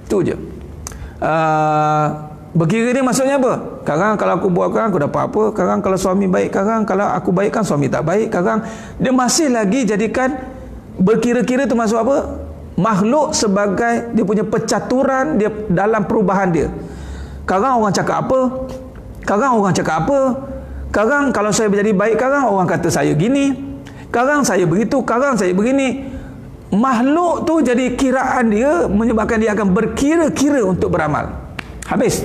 S2: Tu je. Berkira ni maksudnya apa? Kadang kalau aku buat, kadang aku dapat apa? Kadang kalau suami baik, kadang kalau aku baikkan suami tak baik, kadang dia masih lagi jadikan berkira-kira tu masuk apa? Makhluk sebagai dia punya percaturan dia dalam perubahan dia. Kadang orang cakap apa? Kadang orang cakap apa? Kadang kalau saya menjadi baik, kadang orang kata saya gini. Kadang saya begitu, kadang saya begini. Makhluk tu jadi kiraan dia menyebabkan dia akan berkira-kira untuk beramal. Habis.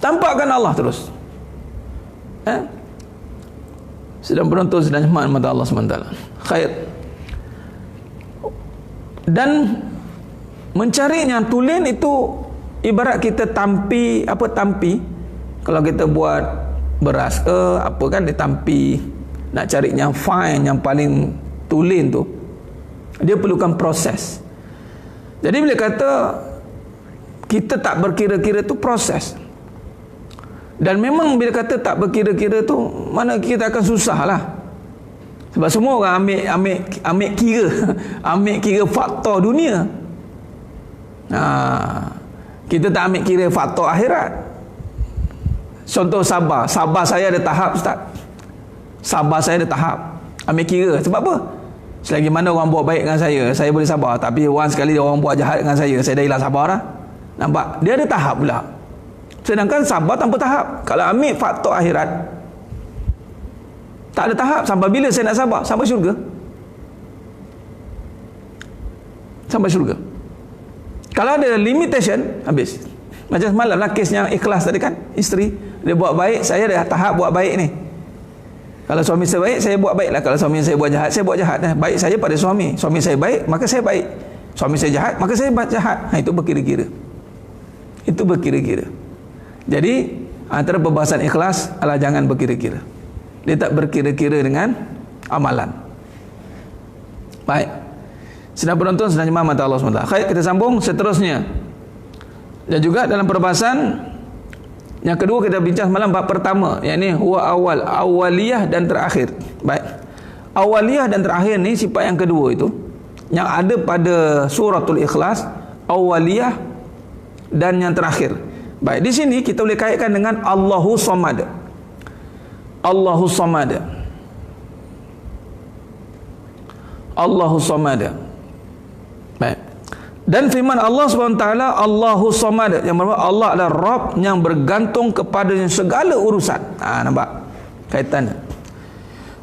S2: Tampakkan Allah terus. Sedang penonton sedang nyaman mata Allah SWT. Khair. Dan mencari yang tulen itu ibarat kita tampi. Apa tampi? Kalau kita buat beras ke apa kan, dia tampi. Nak cari yang fine, yang paling tulen tu, dia perlukan proses. Jadi bila kata kita tak berkira-kira tu proses. Dan memang bila kata tak berkira-kira tu, mana kita akan susah lah. Sebab semua orang ambil kira ambil kira faktor dunia. Kita tak ambil kira faktor akhirat. Contoh sabar. Sabar saya ada tahap, Ustaz. Sabar saya ada tahap. Ambil kira. Sebab apa? Selagi mana orang buat baik dengan saya boleh sabar. Tapi orang sekali orang buat jahat dengan saya dah hilang sabar lah. Nampak? Dia ada tahap pula. Sedangkan sabar tanpa tahap. Kalau ambil faktor akhirat, tak ada tahap. Sampai bila saya nak sabar? Sampai syurga. Sampai syurga. Kalau ada limitation, habis. Macam semalam lah kes yang ikhlas tadi kan. Isteri, dia buat baik, saya dah tahap buat baik ni. Kalau suami saya baik, saya buat baik lah. Kalau suami saya buat jahat, saya buat jahat. Baik saya pada suami. Suami saya baik, maka saya baik. Suami saya jahat, maka saya buat jahat. Itu berkira-kira. Itu berkira-kira. Jadi antara perbahasan ikhlas adalah jangan berkira-kira. Dia tak berkira-kira dengan amalan. Baik. Sedang penonton sedang nyaman mata Allah SWT. Baik, kita sambung seterusnya. Dan juga dalam perbahasan yang kedua kita bincang semalam bab pertama, yakni huwa awal, awaliyah dan terakhir. Baik. Awaliyah dan terakhir ni sifat yang kedua itu yang ada pada suratul Ikhlas, awaliyah dan yang terakhir. Baik, di sini kita boleh kaitkan dengan Allahu Samad. Allahu Samad. Allahu Samad. Baik. Dan firman Allah SWT, Allahu Samad, yang bermakna Allah adalah Rabb yang bergantung kepada segala urusan. Nampak kaitannya.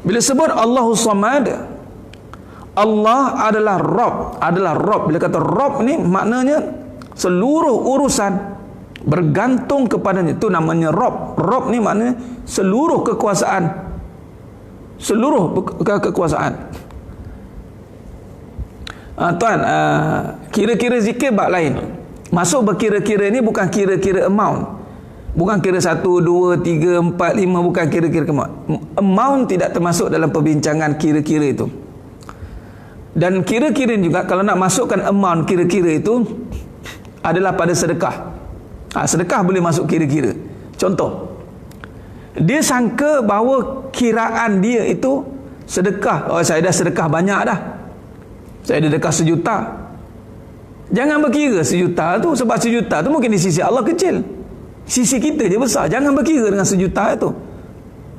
S2: Bila sebut Allahu Samad, Allah adalah Rabb. Bila kata Rabb ni maknanya seluruh urusan bergantung kepadanya. Itu namanya Rabb. Rabb ni maknanya seluruh kekuasaan. Seluruh kekuasaan. Tuan, kira-kira zikir bab lain. Masuk berkira-kira ni bukan kira-kira amount. Bukan kira 1, 2, 3, 4, 5. Bukan kira-kira amount. Amount tidak termasuk dalam perbincangan kira-kira itu. Dan kira-kira juga kalau nak masukkan amount kira-kira itu adalah pada sedekah. Sedekah boleh masuk kira-kira. Contoh, dia sangka bahawa kiraan dia itu sedekah. Saya dah sedekah banyak dah. Saya dah sedekah 1 juta. Jangan berkira 1 juta tu, sebab 1 juta tu mungkin di sisi Allah kecil. Sisi kita je besar. Jangan berkira dengan 1 juta itu.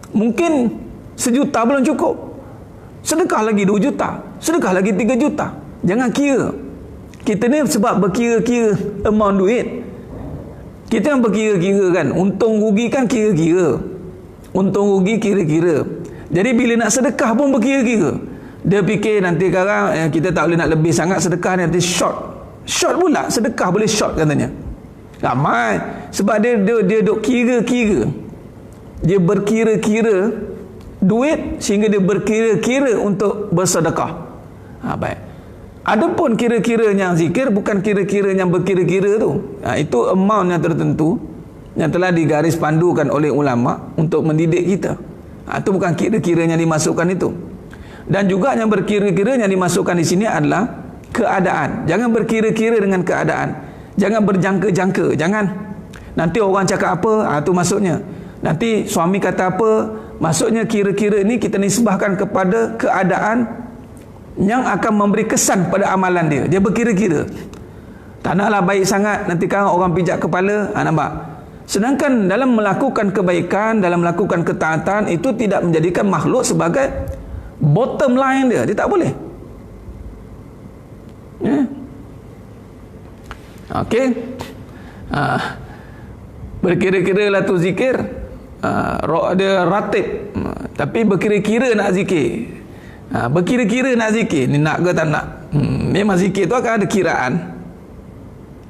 S2: Mungkin 1 juta belum cukup. Sedekah lagi 2 juta. Sedekah lagi 3 juta. Jangan kira. Kita ni sebab berkira-kira amount duit. Kita yang berkira-kira kan. Untung rugi kan kira-kira. Untung rugi kira-kira. Jadi bila nak sedekah pun berkira-kira. Dia fikir nanti sekarang kita tak boleh nak lebih sangat sedekah ni, nanti short. Short pula. Sedekah boleh short katanya. Ramai. Sebab dia duk kira-kira. Dia berkira-kira duit sehingga dia berkira-kira untuk bersedekah. Baik. Adapun kira-kiranya zikir bukan kira-kira yang berkira-kira tu. Itu amount yang tertentu yang telah digaris pandukan oleh ulama untuk mendidik kita. Itu bukan kira-kiranya dimasukkan itu. Dan juga yang berkira-kira yang dimasukkan di sini adalah keadaan. Jangan berkira-kira dengan keadaan. Jangan berjangka-jangka. Jangan nanti orang cakap apa, itu maksudnya. Nanti suami kata apa, maksudnya kira-kira ini kita nisbahkan kepada keadaan yang akan memberi kesan pada amalan dia. Dia berkira-kira. Tak naklah baik sangat, nanti kan orang pijak kepala. Nampak? Sedangkan dalam melakukan kebaikan, dalam melakukan ketaatan, itu tidak menjadikan makhluk sebagai bottom line dia. Dia tak boleh. Okey. Berkira-kira lah tu zikir. Dia ratib, tapi berkira-kira nak zikir. Berkira-kira nak zikir ni, nak ke tak nak. Memang zikir tu akan ada kiraan,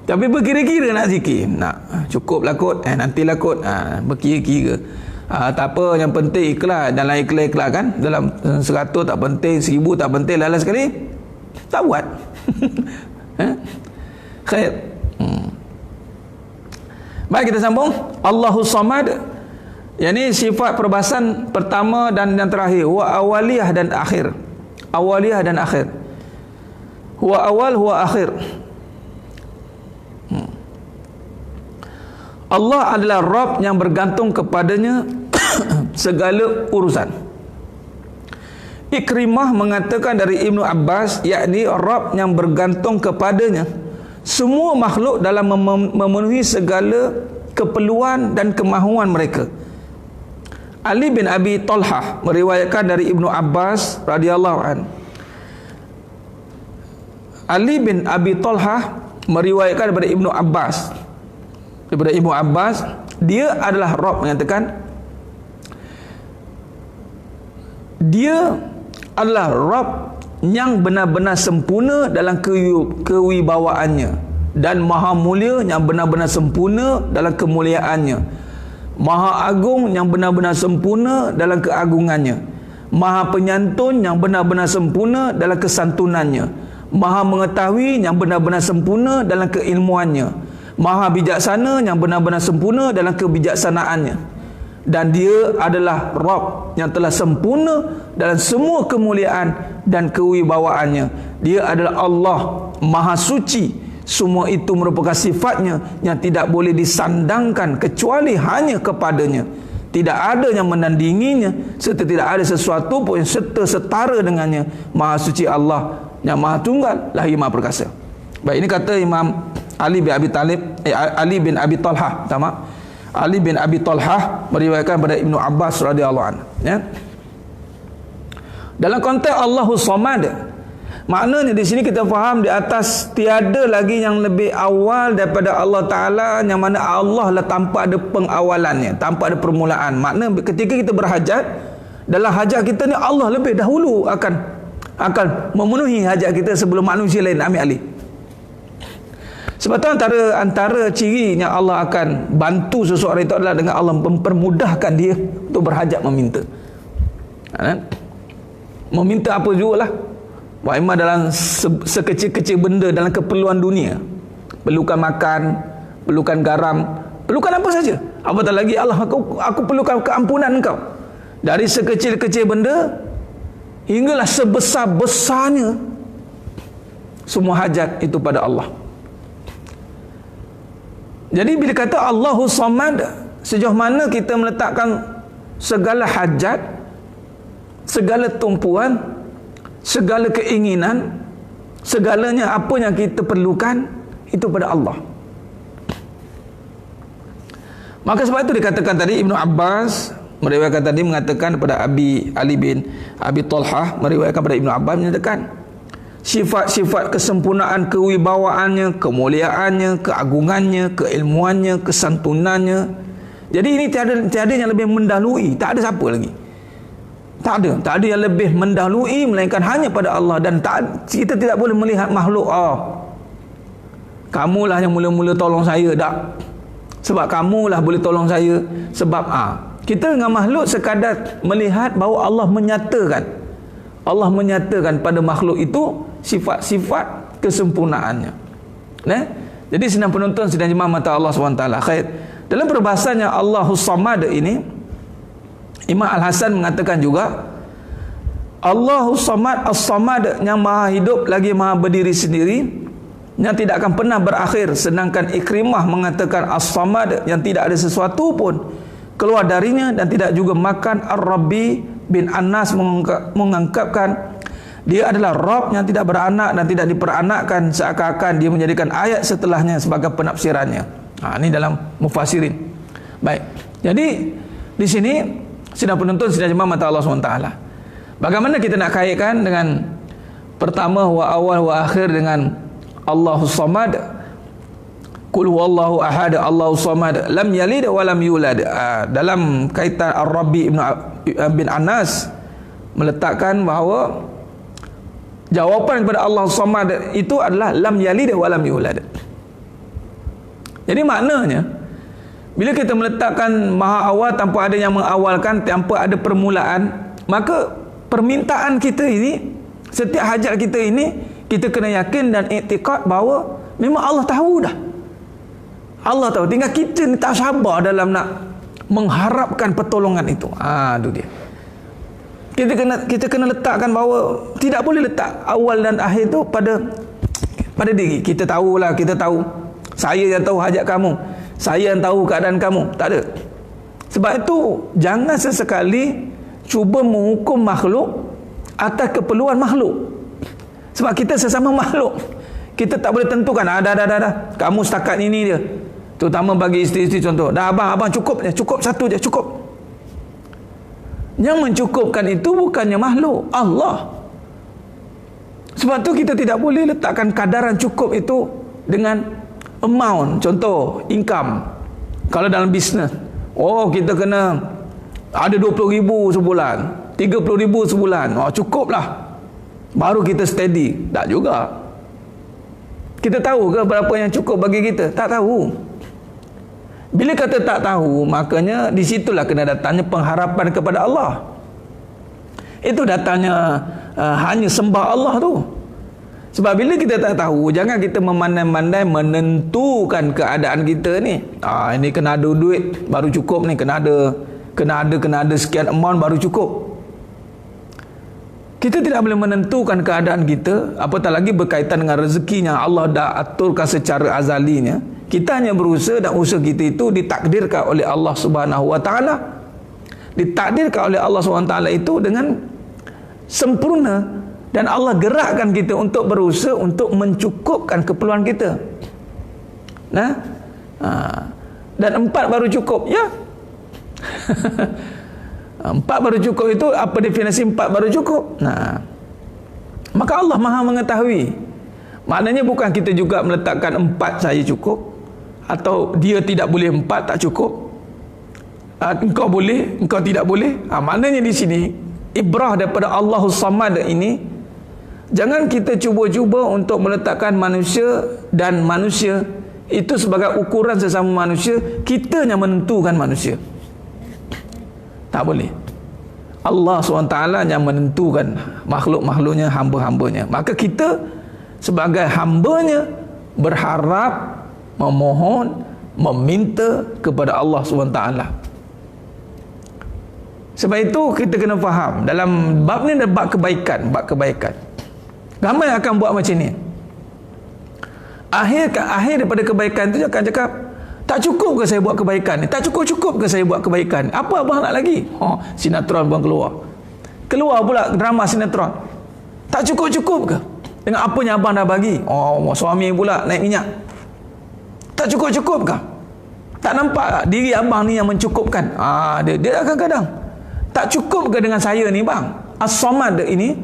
S2: tapi berkira-kira nak zikir. Nak cukup lah kot, nantilah kot. Berkira-kira. Tak apa, yang penting ikhlas. Dalam ikhlas kan, dalam 100 tak penting, 1000 tak penting, lalas sekali tak buat. Khair. Baik, kita sambung. Allahus Samad. Yang ini sifat perbahasan pertama dan yang terakhir. Huwa awaliyah dan akhir. Awaliyah dan akhir. Huwa awal, huwa akhir. Allah adalah Rabb yang bergantung kepadanya segala urusan. Ikrimah mengatakan dari Ibnu Abbas, yakni Rabb yang bergantung kepadanya semua makhluk dalam memenuhi segala keperluan dan kemahuan mereka. Ali bin Abi Talhah meriwayatkan dari Ibnu Abbas radhiyallahu an. Ali bin Abi Talhah meriwayatkan daripada Ibnu Abbas, daripada Ibnu Abbas, dia adalah Rabb, mengatakan dia adalah Rabb yang benar-benar sempurna dalam kewibawaannya dan maha mulia yang benar-benar sempurna dalam kemuliaannya, maha agung yang benar-benar sempurna dalam keagungannya, maha penyantun yang benar-benar sempurna dalam kesantunannya, maha mengetahui yang benar-benar sempurna dalam keilmuannya, maha bijaksana yang benar-benar sempurna dalam kebijaksanaannya. Dan dia adalah Rabb yang telah sempurna dalam semua kemuliaan dan kewibawaannya. Dia adalah Allah maha suci. Semua itu merupakan sifatnya yang tidak boleh disandangkan kecuali hanya kepadanya. Tidak ada yang menandinginya, serta tidak ada sesuatu pun yang setara dengannya. Maha suci Allah yang maha tunggal, lagi maha perkasa. Baik, ini kata Imam Ali bin Abi Talib, Ali bin Abi Talhah, Ali bin Abi Talhah meriwayatkan pada Ibnu Abbas radhiyallahu anhu. Dalam konteks Allahus Samad, maknanya di sini kita faham di atas tiada lagi yang lebih awal daripada Allah Ta'ala, yang mana Allah lah tanpa ada pengawalannya, tanpa ada permulaan. Makna ketika kita berhajat, dalam hajat kita ni Allah lebih dahulu akan memenuhi hajat kita sebelum manusia lain ambil alih. Sebab tu antara cirinya Allah akan bantu seseorang itu adalah dengan Allah mempermudahkan dia untuk berhajat meminta. Meminta apa jugalah. Wa'imah dalam sekecil-kecil benda dalam keperluan dunia. Perlukan makan, perlukan garam, perlukan apa saja. Apatah lagi Allah, aku perlukan keampunan engkau. Dari sekecil-kecil benda hinggalah sebesar-besarnya, semua hajat itu pada Allah. Jadi bila kata Allahus Samad, sejauh mana kita meletakkan segala hajat, segala tumpuan, segala keinginan, segalanya apa yang kita perlukan itu pada Allah. Maka sebab itu dikatakan tadi Ibnu Abbas meriwayatkan tadi mengatakan kepada Ali bin Abi Talhah, meriwayatkan kepada Ibnu Abbas menyatakan sifat-sifat kesempurnaan kewibawaannya, kemuliaannya, keagungannya, keilmuannya, kesantunannya. Jadi ini tiada yang lebih mendahului, tak ada siapa lagi. Tak ada yang lebih mendahului melainkan hanya pada Allah. Dan kita tidak boleh melihat makhluk, kamulah yang mula-mula tolong saya, tak. Sebab kamulah boleh tolong saya, sebab kita dengan makhluk sekadar melihat bahawa Allah menyatakan pada makhluk itu sifat-sifat kesempurnaannya. Jadi sedang penonton, sedang jemaah mata Allah SWT. Khair. Dalam perbahasannya Allahus Samad ini, Imam Al-Hasan mengatakan juga Allahus Samad, As-Samad yang maha hidup lagi maha berdiri sendiri, yang tidak akan pernah berakhir. Sedangkan Ikrimah mengatakan As-Samad yang tidak ada sesuatu pun keluar darinya dan tidak juga makan. Ar-Rabi bin Anas mengungkapkan dia adalah Rabb yang tidak beranak dan tidak diperanakkan, seakan-akan dia menjadikan ayat setelahnya sebagai penafsirannya. Ini dalam Mufassirin. Baik. Jadi di sini sidang penonton, sidang jemaah mata Allah SWT, bagaimana kita nak kaitkan dengan pertama wa awal wa akhir dengan Allahus Samad, Qul huwallahu ahad, Allahus Samad, lam yalid wa lam yulad. Dalam kaitan Ar-Rabi bin Anas meletakkan bahawa jawapan kepada Allahus Samad itu adalah lam yalid wa lam yulad. Jadi maknanya bila kita meletakkan maha awal tanpa ada yang mengawalkan, tanpa ada permulaan, maka permintaan kita ini, setiap hajat kita ini, kita kena yakin dan iktikad bahawa memang Allah tahu dah. Allah tahu, tinggal kita ni tak sabar dalam nak mengharapkan pertolongan itu. Itu dia. Kita kena letakkan bahawa tidak boleh letak awal dan akhir tu pada diri. Kita tahulah, kita tahu. Saya yang tahu hajat kamu, saya yang tahu keadaan kamu. Tak ada. Sebab itu jangan sesekali cuba menghukum makhluk atas keperluan makhluk. Sebab kita sesama makhluk, kita tak boleh tentukan dah kamu setakat ini dia. Terutama bagi isteri-isteri contoh, dah abang cukup satu je, cukup. Yang mencukupkan itu bukannya makhluk, Allah. Sebab tu kita tidak boleh letakkan kadaran cukup itu dengan amount. Contoh income, kalau dalam bisnes, kita kena ada 20,000 sebulan, 30,000 sebulan, cukuplah, baru kita steady. Tak juga. Kita tahu ke berapa yang cukup bagi kita? Tak tahu. Bila kata tak tahu, makanya di situlah kena datangnya pengharapan kepada Allah. Itu datangnya hanya sembah Allah tu. Sebab bila kita tak tahu, jangan kita memandai-mandai menentukan keadaan kita ni. Ini kena ada duit baru cukup ni, kena ada sekian amount baru cukup. Kita tidak boleh menentukan keadaan kita, apatah lagi berkaitan dengan rezeki yang Allah dah aturkan secara azalinya. Kita hanya berusaha, dan usaha kita itu ditakdirkan oleh Allah Subhanahu Wa Taala. Ditakdirkan oleh Allah Subhanahu Wa Taala itu dengan sempurna, dan Allah gerakkan kita untuk berusaha untuk mencukupkan keperluan kita. Dan 4 baru cukup, ya. 4 baru cukup itu apa definisi 4 baru cukup? Maka Allah Maha mengetahui. Maknanya bukan kita juga meletakkan 4 saja cukup, atau dia tidak boleh 4 tak cukup. Engkau boleh, engkau tidak boleh. Maknanya di sini ibrah daripada Allahus Samad ini, jangan kita cuba-cuba untuk meletakkan manusia dan manusia itu sebagai ukuran sesama manusia, kita yang menentukan manusia. Tak boleh. Allah SWT yang menentukan makhluk-makhluknya, hamba-hambanya. Maka kita sebagai hambanya berharap, memohon, meminta kepada Allah SWT. Sebab itu kita kena faham dalam bab ni ada bab kebaikan, ramai akan buat macam ni. Akhir daripada kebaikan tu akan cakap, tak cukup ke saya buat kebaikan ni? Tak cukup ke saya buat kebaikan ni? Apa abang nak lagi? Sinetron pun keluar pula drama sinetron. Tak cukup ke dengan apa yang abang dah bagi? Suami pula naik minyak. Tak cukup ke? Tak nampak diri abang ni yang mencukupkan? Dia kadang-kadang tak cukup ke dengan saya ni bang? As-Samad ini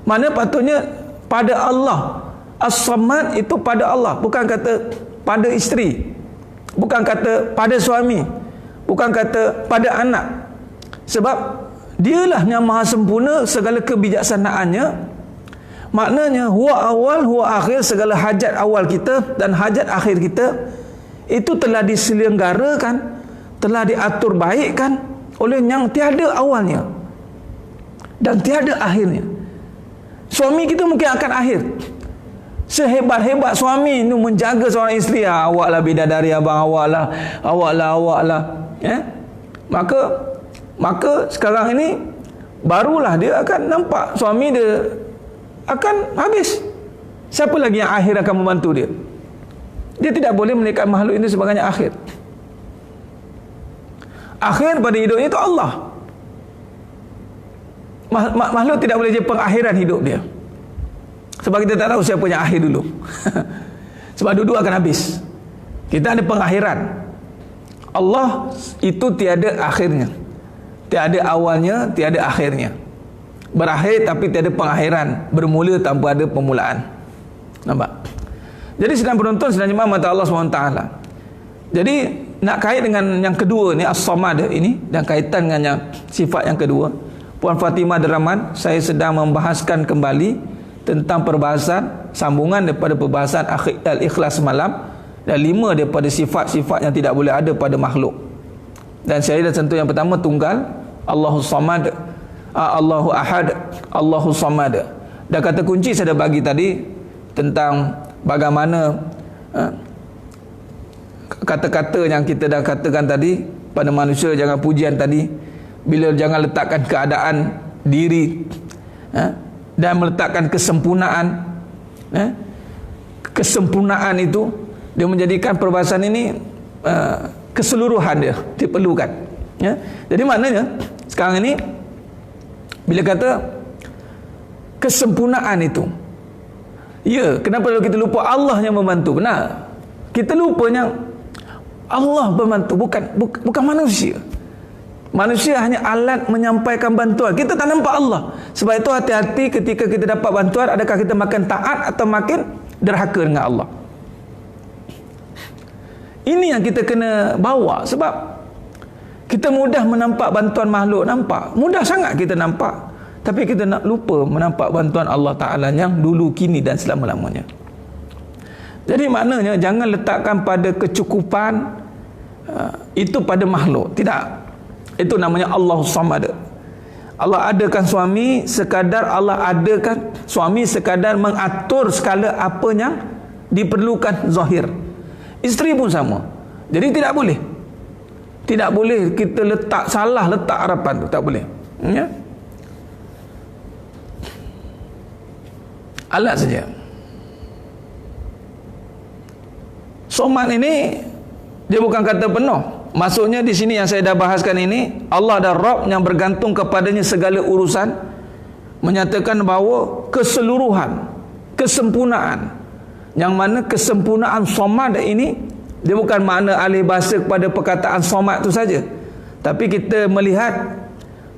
S2: mana patutnya pada Allah. As-Samad itu pada Allah, bukan kata pada isteri, bukan kata pada suami, bukan kata pada anak. Sebab dialah yang maha sempurna segala kebijaksanaannya. Maknanya huwa awal huwa akhir, segala hajat awal kita dan hajat akhir kita itu telah diselenggarakan, telah diatur baikkan oleh yang tiada awalnya dan tiada akhirnya. Suami kita mungkin akan akhir. Sehebat-hebat suami itu menjaga seorang isteri, awaklah bidadari abang, awaklah. Maka sekarang ini barulah dia akan nampak suami dia akan habis. Siapa lagi yang akhir akan membantu dia? Dia tidak boleh melihat makhluk ini sebagai akhir. Akhir pada hidupnya itu Allah. Makhluk tidak boleh jadi pengakhiran hidup dia. Sebab kita tak tahu siapa yang akhir dulu. Sebab dua-dua akan habis. Kita ada pengakhiran. Allah itu tiada akhirnya. Tiada awalnya, tiada akhirnya. Berakhir tapi tiada pengakhiran. Bermula tanpa ada permulaan. Nampak? Jadi sedang penonton, sedang jemaah mata Allah SWT. Jadi nak kait dengan yang kedua ni, As-Samad ini, dan kaitan dengan yang sifat yang kedua, Puan Fatimah Deraman, saya sedang membahaskan kembali tentang perbahasan, sambungan daripada perbahasan Al-Ikhlas semalam, dan 5 daripada sifat-sifat yang tidak boleh ada pada makhluk. Dan saya dah sentuh yang pertama, tunggal, Allahus Samad, Allahu Ahad, Allahus Samad. Dan kata kunci saya dah bagi tadi tentang bagaimana kata-kata yang kita dah katakan tadi pada manusia, jangan pujian tadi, bila jangan letakkan keadaan diri dan meletakkan kesempurnaan. Kesempurnaan itu dia menjadikan perbahasan ini keseluruhan dia diperlukan. Jadi maknanya sekarang ini bila kata kesempurnaan itu, kenapa kita lupa Allah yang membantu? Benar, kita lupanya Allah membantu, bukan manusia. Manusia hanya alat menyampaikan bantuan. Kita tak nampak Allah. Sebab itu hati-hati ketika kita dapat bantuan, adakah kita makin taat atau makin derhaka dengan Allah. Ini yang kita kena bawa. Sebab kita mudah menampak bantuan makhluk, nampak mudah sangat kita nampak, tapi kita nak lupa menampak bantuan Allah Ta'ala yang dulu, kini dan selama-lamanya. Jadi maknanya jangan letakkan pada kecukupan itu pada makhluk. Tidak. Itu namanya Allahus Samad. Allah adakan suami sekadar Allah adakan suami sekadar mengatur segala apa yang diperlukan zahir. Isteri pun sama. Jadi tidak boleh kita letak harapan tu, tak boleh. Alat saja. Samad ini dia bukan kata penuh. Maksudnya di sini yang saya dah bahaskan ini, Allah dan Rabb yang bergantung kepadanya segala urusan, menyatakan bahawa keseluruhan, kesempurnaan, yang mana kesempurnaan Samad ini dia bukan makna alih bahasa kepada perkataan Samad itu saja, tapi kita melihat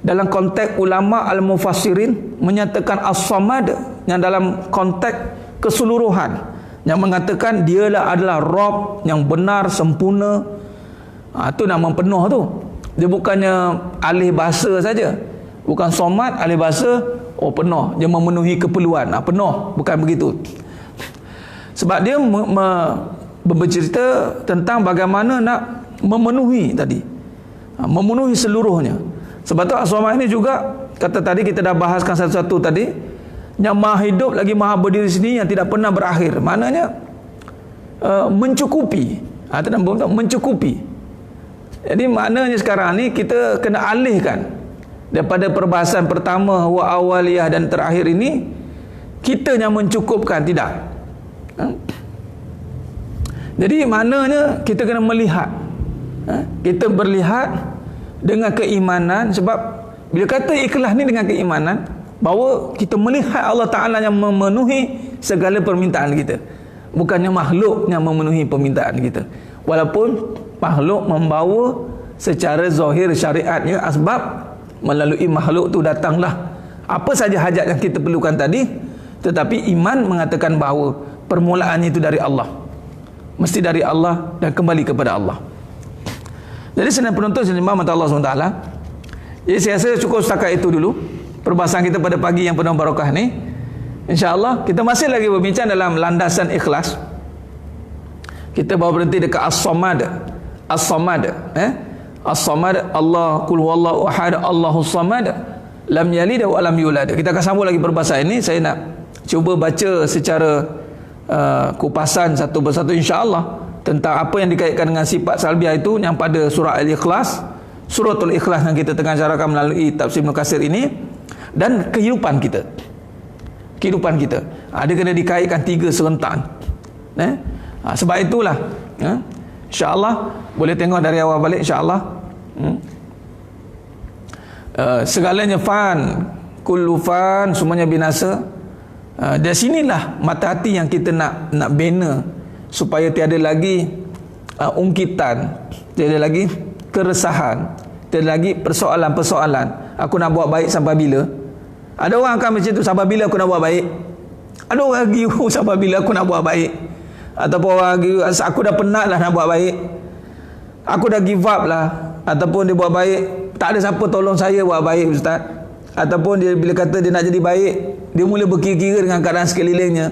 S2: dalam konteks ulama al-mufassirin menyatakan As-Samad yang dalam konteks keseluruhan, yang mengatakan dialah adalah Rabb yang benar, sempurna. Itu nama penuh tu. Dia bukannya alih bahasa saja. Bukan Samad alih bahasa, penuh, dia memenuhi keperluan. Penuh, bukan begitu. Sebab dia bercerita tentang bagaimana nak memenuhi tadi, memenuhi seluruhnya. Sebab tu As-Samad ini juga, kata tadi kita dah bahaskan satu-satu tadi, yang maha hidup lagi maha berdiri sendiri, yang tidak pernah berakhir. Maknanya mencukupi. Mencukupi. Jadi maknanya sekarang ni kita kena alihkan daripada perbahasan pertama wa awaliyah dan terakhir ini, kita yang mencukupkan, tidak. Jadi maknanya kita kena melihat, kita berlihat dengan keimanan. Sebab bila kata ikhlas ni dengan keimanan, bahawa kita melihat Allah Ta'ala yang memenuhi segala permintaan kita, bukannya makhluk yang memenuhi permintaan kita. Walaupun makhluk membawa secara zahir syariatnya asbab, melalui makhluk tu datanglah apa saja hajat yang kita perlukan tadi, tetapi iman mengatakan bahawa permulaannya itu dari Allah, mesti dari Allah dan kembali kepada Allah. Jadi senang penonton, senang mata Allah SWT. Jadi saya rasa cukup setakat itu dulu perbahasan kita pada pagi yang penuh barakah ni. InsyaAllah kita masih lagi berbincang dalam landasan ikhlas. Kita baru berhenti dekat As-Samad. As-Samad, As-Samad, Allah qul huwallahu ahad, Allahus samad, lam yalid wa lam yulad. Kita akan sambung lagi perbahasan ini. Saya nak cuba baca secara kupasan satu persatu insya-Allah tentang apa yang dikaitkan dengan sifat salbiah itu yang pada surah Al-Ikhlas, suratul Ikhlas yang kita tengah syarahkan melalui tafsir Ibn Katsir ini, dan kehidupan kita. Kehidupan kita ada kena dikaitkan tiga serentak. Sebab itulah insya-Allah boleh tengok dari awal balik insya-Allah. Segalanya fan, kullu fan, semuanya binasa. Dari sinilah mata hati yang kita nak bina supaya tiada lagi ungkitan, tiada lagi keresahan, tiada lagi persoalan-persoalan. Aku nak buat baik sampai bila? Ada orang akan macam tu, sampai bila aku nak buat baik? Ada orang lagi sampai bila aku nak buat baik? Ataupun orang lagi, aku dah penat lah nak buat baik, aku dah give up lah. Ataupun dia buat baik, tak ada siapa tolong saya buat baik ustaz. Ataupun dia bila kata dia nak jadi baik, dia mula berkira-kira dengan keadaan sekelilingnya.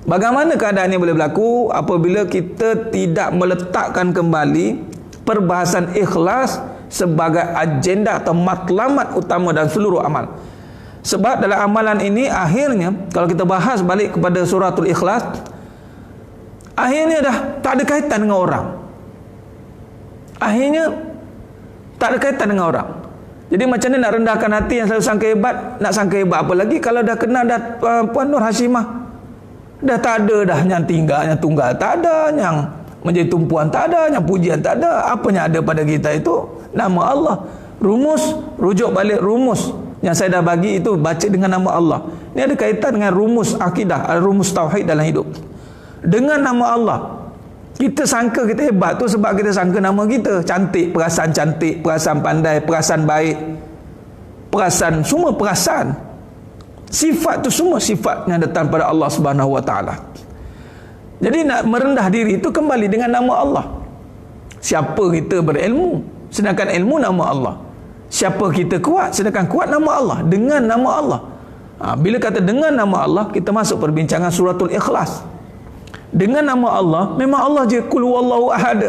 S2: Bagaimana keadaan ini boleh berlaku apabila kita tidak meletakkan kembali perbahasan ikhlas sebagai agenda atau matlamat utama dalam seluruh amal. Sebab dalam amalan ini akhirnya kalau kita bahas balik kepada suratul Ikhlas, akhirnya dah tak ada kaitan dengan orang. Akhirnya tak ada kaitan dengan orang. Jadi macam mana nak rendahkan hati yang selalu sangka hebat? Nak sangka hebat apa lagi kalau dah kena dah Puan Nur Hashimah? Dah tak ada dah yang tinggal, yang tunggal tak ada, yang menjadi tumpuan tak ada, yang pujian tak ada. Apa yang ada pada kita itu nama Allah. Rumus, rujuk balik rumus yang saya dah bagi itu, baca dengan nama Allah. Ini ada kaitan dengan rumus akidah, rumus tauhid dalam hidup. Dengan nama Allah. Kita sangka kita hebat tu sebab kita sangka nama kita cantik, perasaan pandai, perasaan baik, perasaan, semua perasaan. Sifat tu semua sifat yang datang pada Allah Subhanahu Wa Taala. Jadi nak merendah diri itu kembali dengan nama Allah. Siapa kita berilmu, sedangkan ilmu nama Allah. Siapa kita kuat, sedangkan kuat nama Allah, dengan nama Allah. Bila kata dengan nama Allah, kita masuk perbincangan suratul Ikhlas. Dengan nama Allah, memang Allah je, qul huwallahu ahad.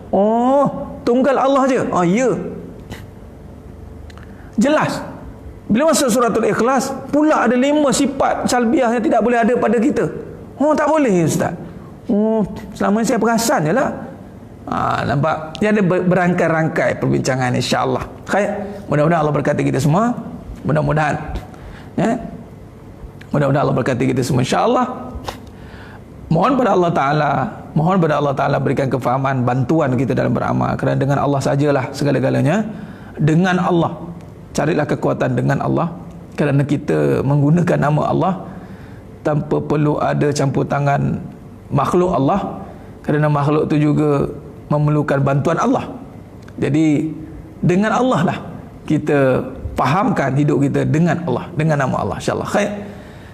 S2: Oh, tunggal Allah je. Ya. Jelas. Bila masuk suratul Ikhlas, pula ada 5 sifat salbiah yang tidak boleh ada pada kita. Oh, tak boleh ustaz. Oh, selama ini saya perasan je lah. Nampak? Dia ada berangkai-rangkai perbincangan insya-Allah. Khair. Mudah-mudahan Allah berkati kita semua. Mudah-mudahan mudah-mudahan Allah berkati kita semua insya-Allah. Mohon pada Allah Ta'ala berikan kefahaman, bantuan kita dalam beramal, kerana dengan Allah sajalah segala-galanya. Dengan Allah, carilah kekuatan dengan Allah, kerana kita menggunakan nama Allah tanpa perlu ada campur tangan makhluk Allah, kerana makhluk itu juga memerlukan bantuan Allah. Jadi dengan Allah lah kita fahamkan hidup kita dengan Allah, dengan nama Allah, insya-Allah. Khair.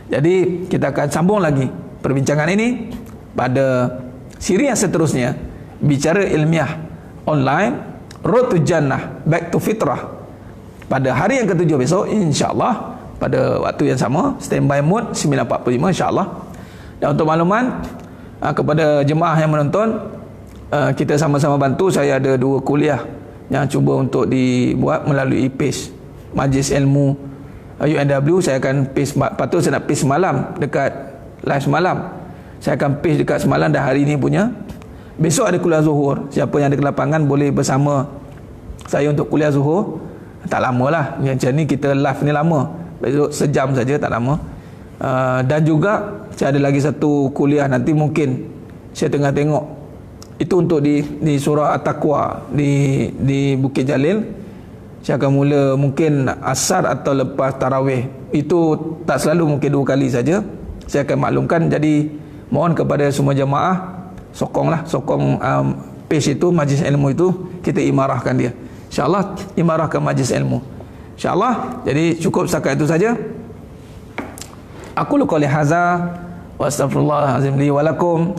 S2: Jadi kita akan sambung lagi perbincangan ini pada siri yang seterusnya, bicara ilmiah online, Road to Jannah, Back to Fitrah, pada hari yang ke-7 besok insya-Allah, pada waktu yang sama, standby mode 9.45 insya-Allah. Dan untuk makluman kepada jemaah yang menonton, kita sama-sama bantu. Saya ada 2 kuliah yang cuba untuk dibuat melalui page Majlis Ilmu UNW. Saya akan page, patut saya nak page semalam dekat live semalam. Saya akan page dekat semalam dan hari ini punya. Besok ada kuliah zuhur. Siapa yang ada ke lapangan boleh bersama saya untuk kuliah zuhur. Tak lama lah, macam ni kita live ni lama, besok sejam saja, tak lama. Dan juga saya ada lagi satu kuliah nanti, mungkin saya tengah tengok itu untuk di surah At-Taqwa di Bukit Jalil. Saya akan mula mungkin asar atau lepas tarawih. Itu tak selalu, mungkin 2 kali saja. Saya akan maklumkan. Jadi mohon kepada semua jemaah sokong page itu, majlis ilmu itu, kita imarahkan dia. InsyaAllah imarahkan majlis ilmu. InsyaAllah. Jadi cukup setakat itu saja. Aku qouli hadza wa astaghfirullahalazim li wa lakum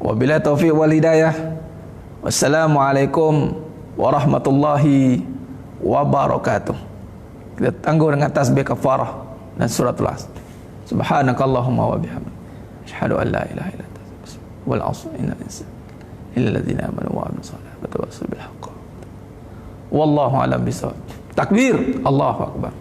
S2: wa billahi taufiq wal hidayah. Wassalamualaikum warahmatullahi wabarakatuh. Kita tangguh dengan tasbih kafarah dan suratul Asr. Subhanakallahumma wa bihamdika asyhadu an la ilaha illa anta astaghfiruka wal 'asr innal insana illa alladziina amanu wa 'amilus salihati wa tawassaw bil haqq. Wallahu a'lam bishawab. Takbir, Allahu akbar.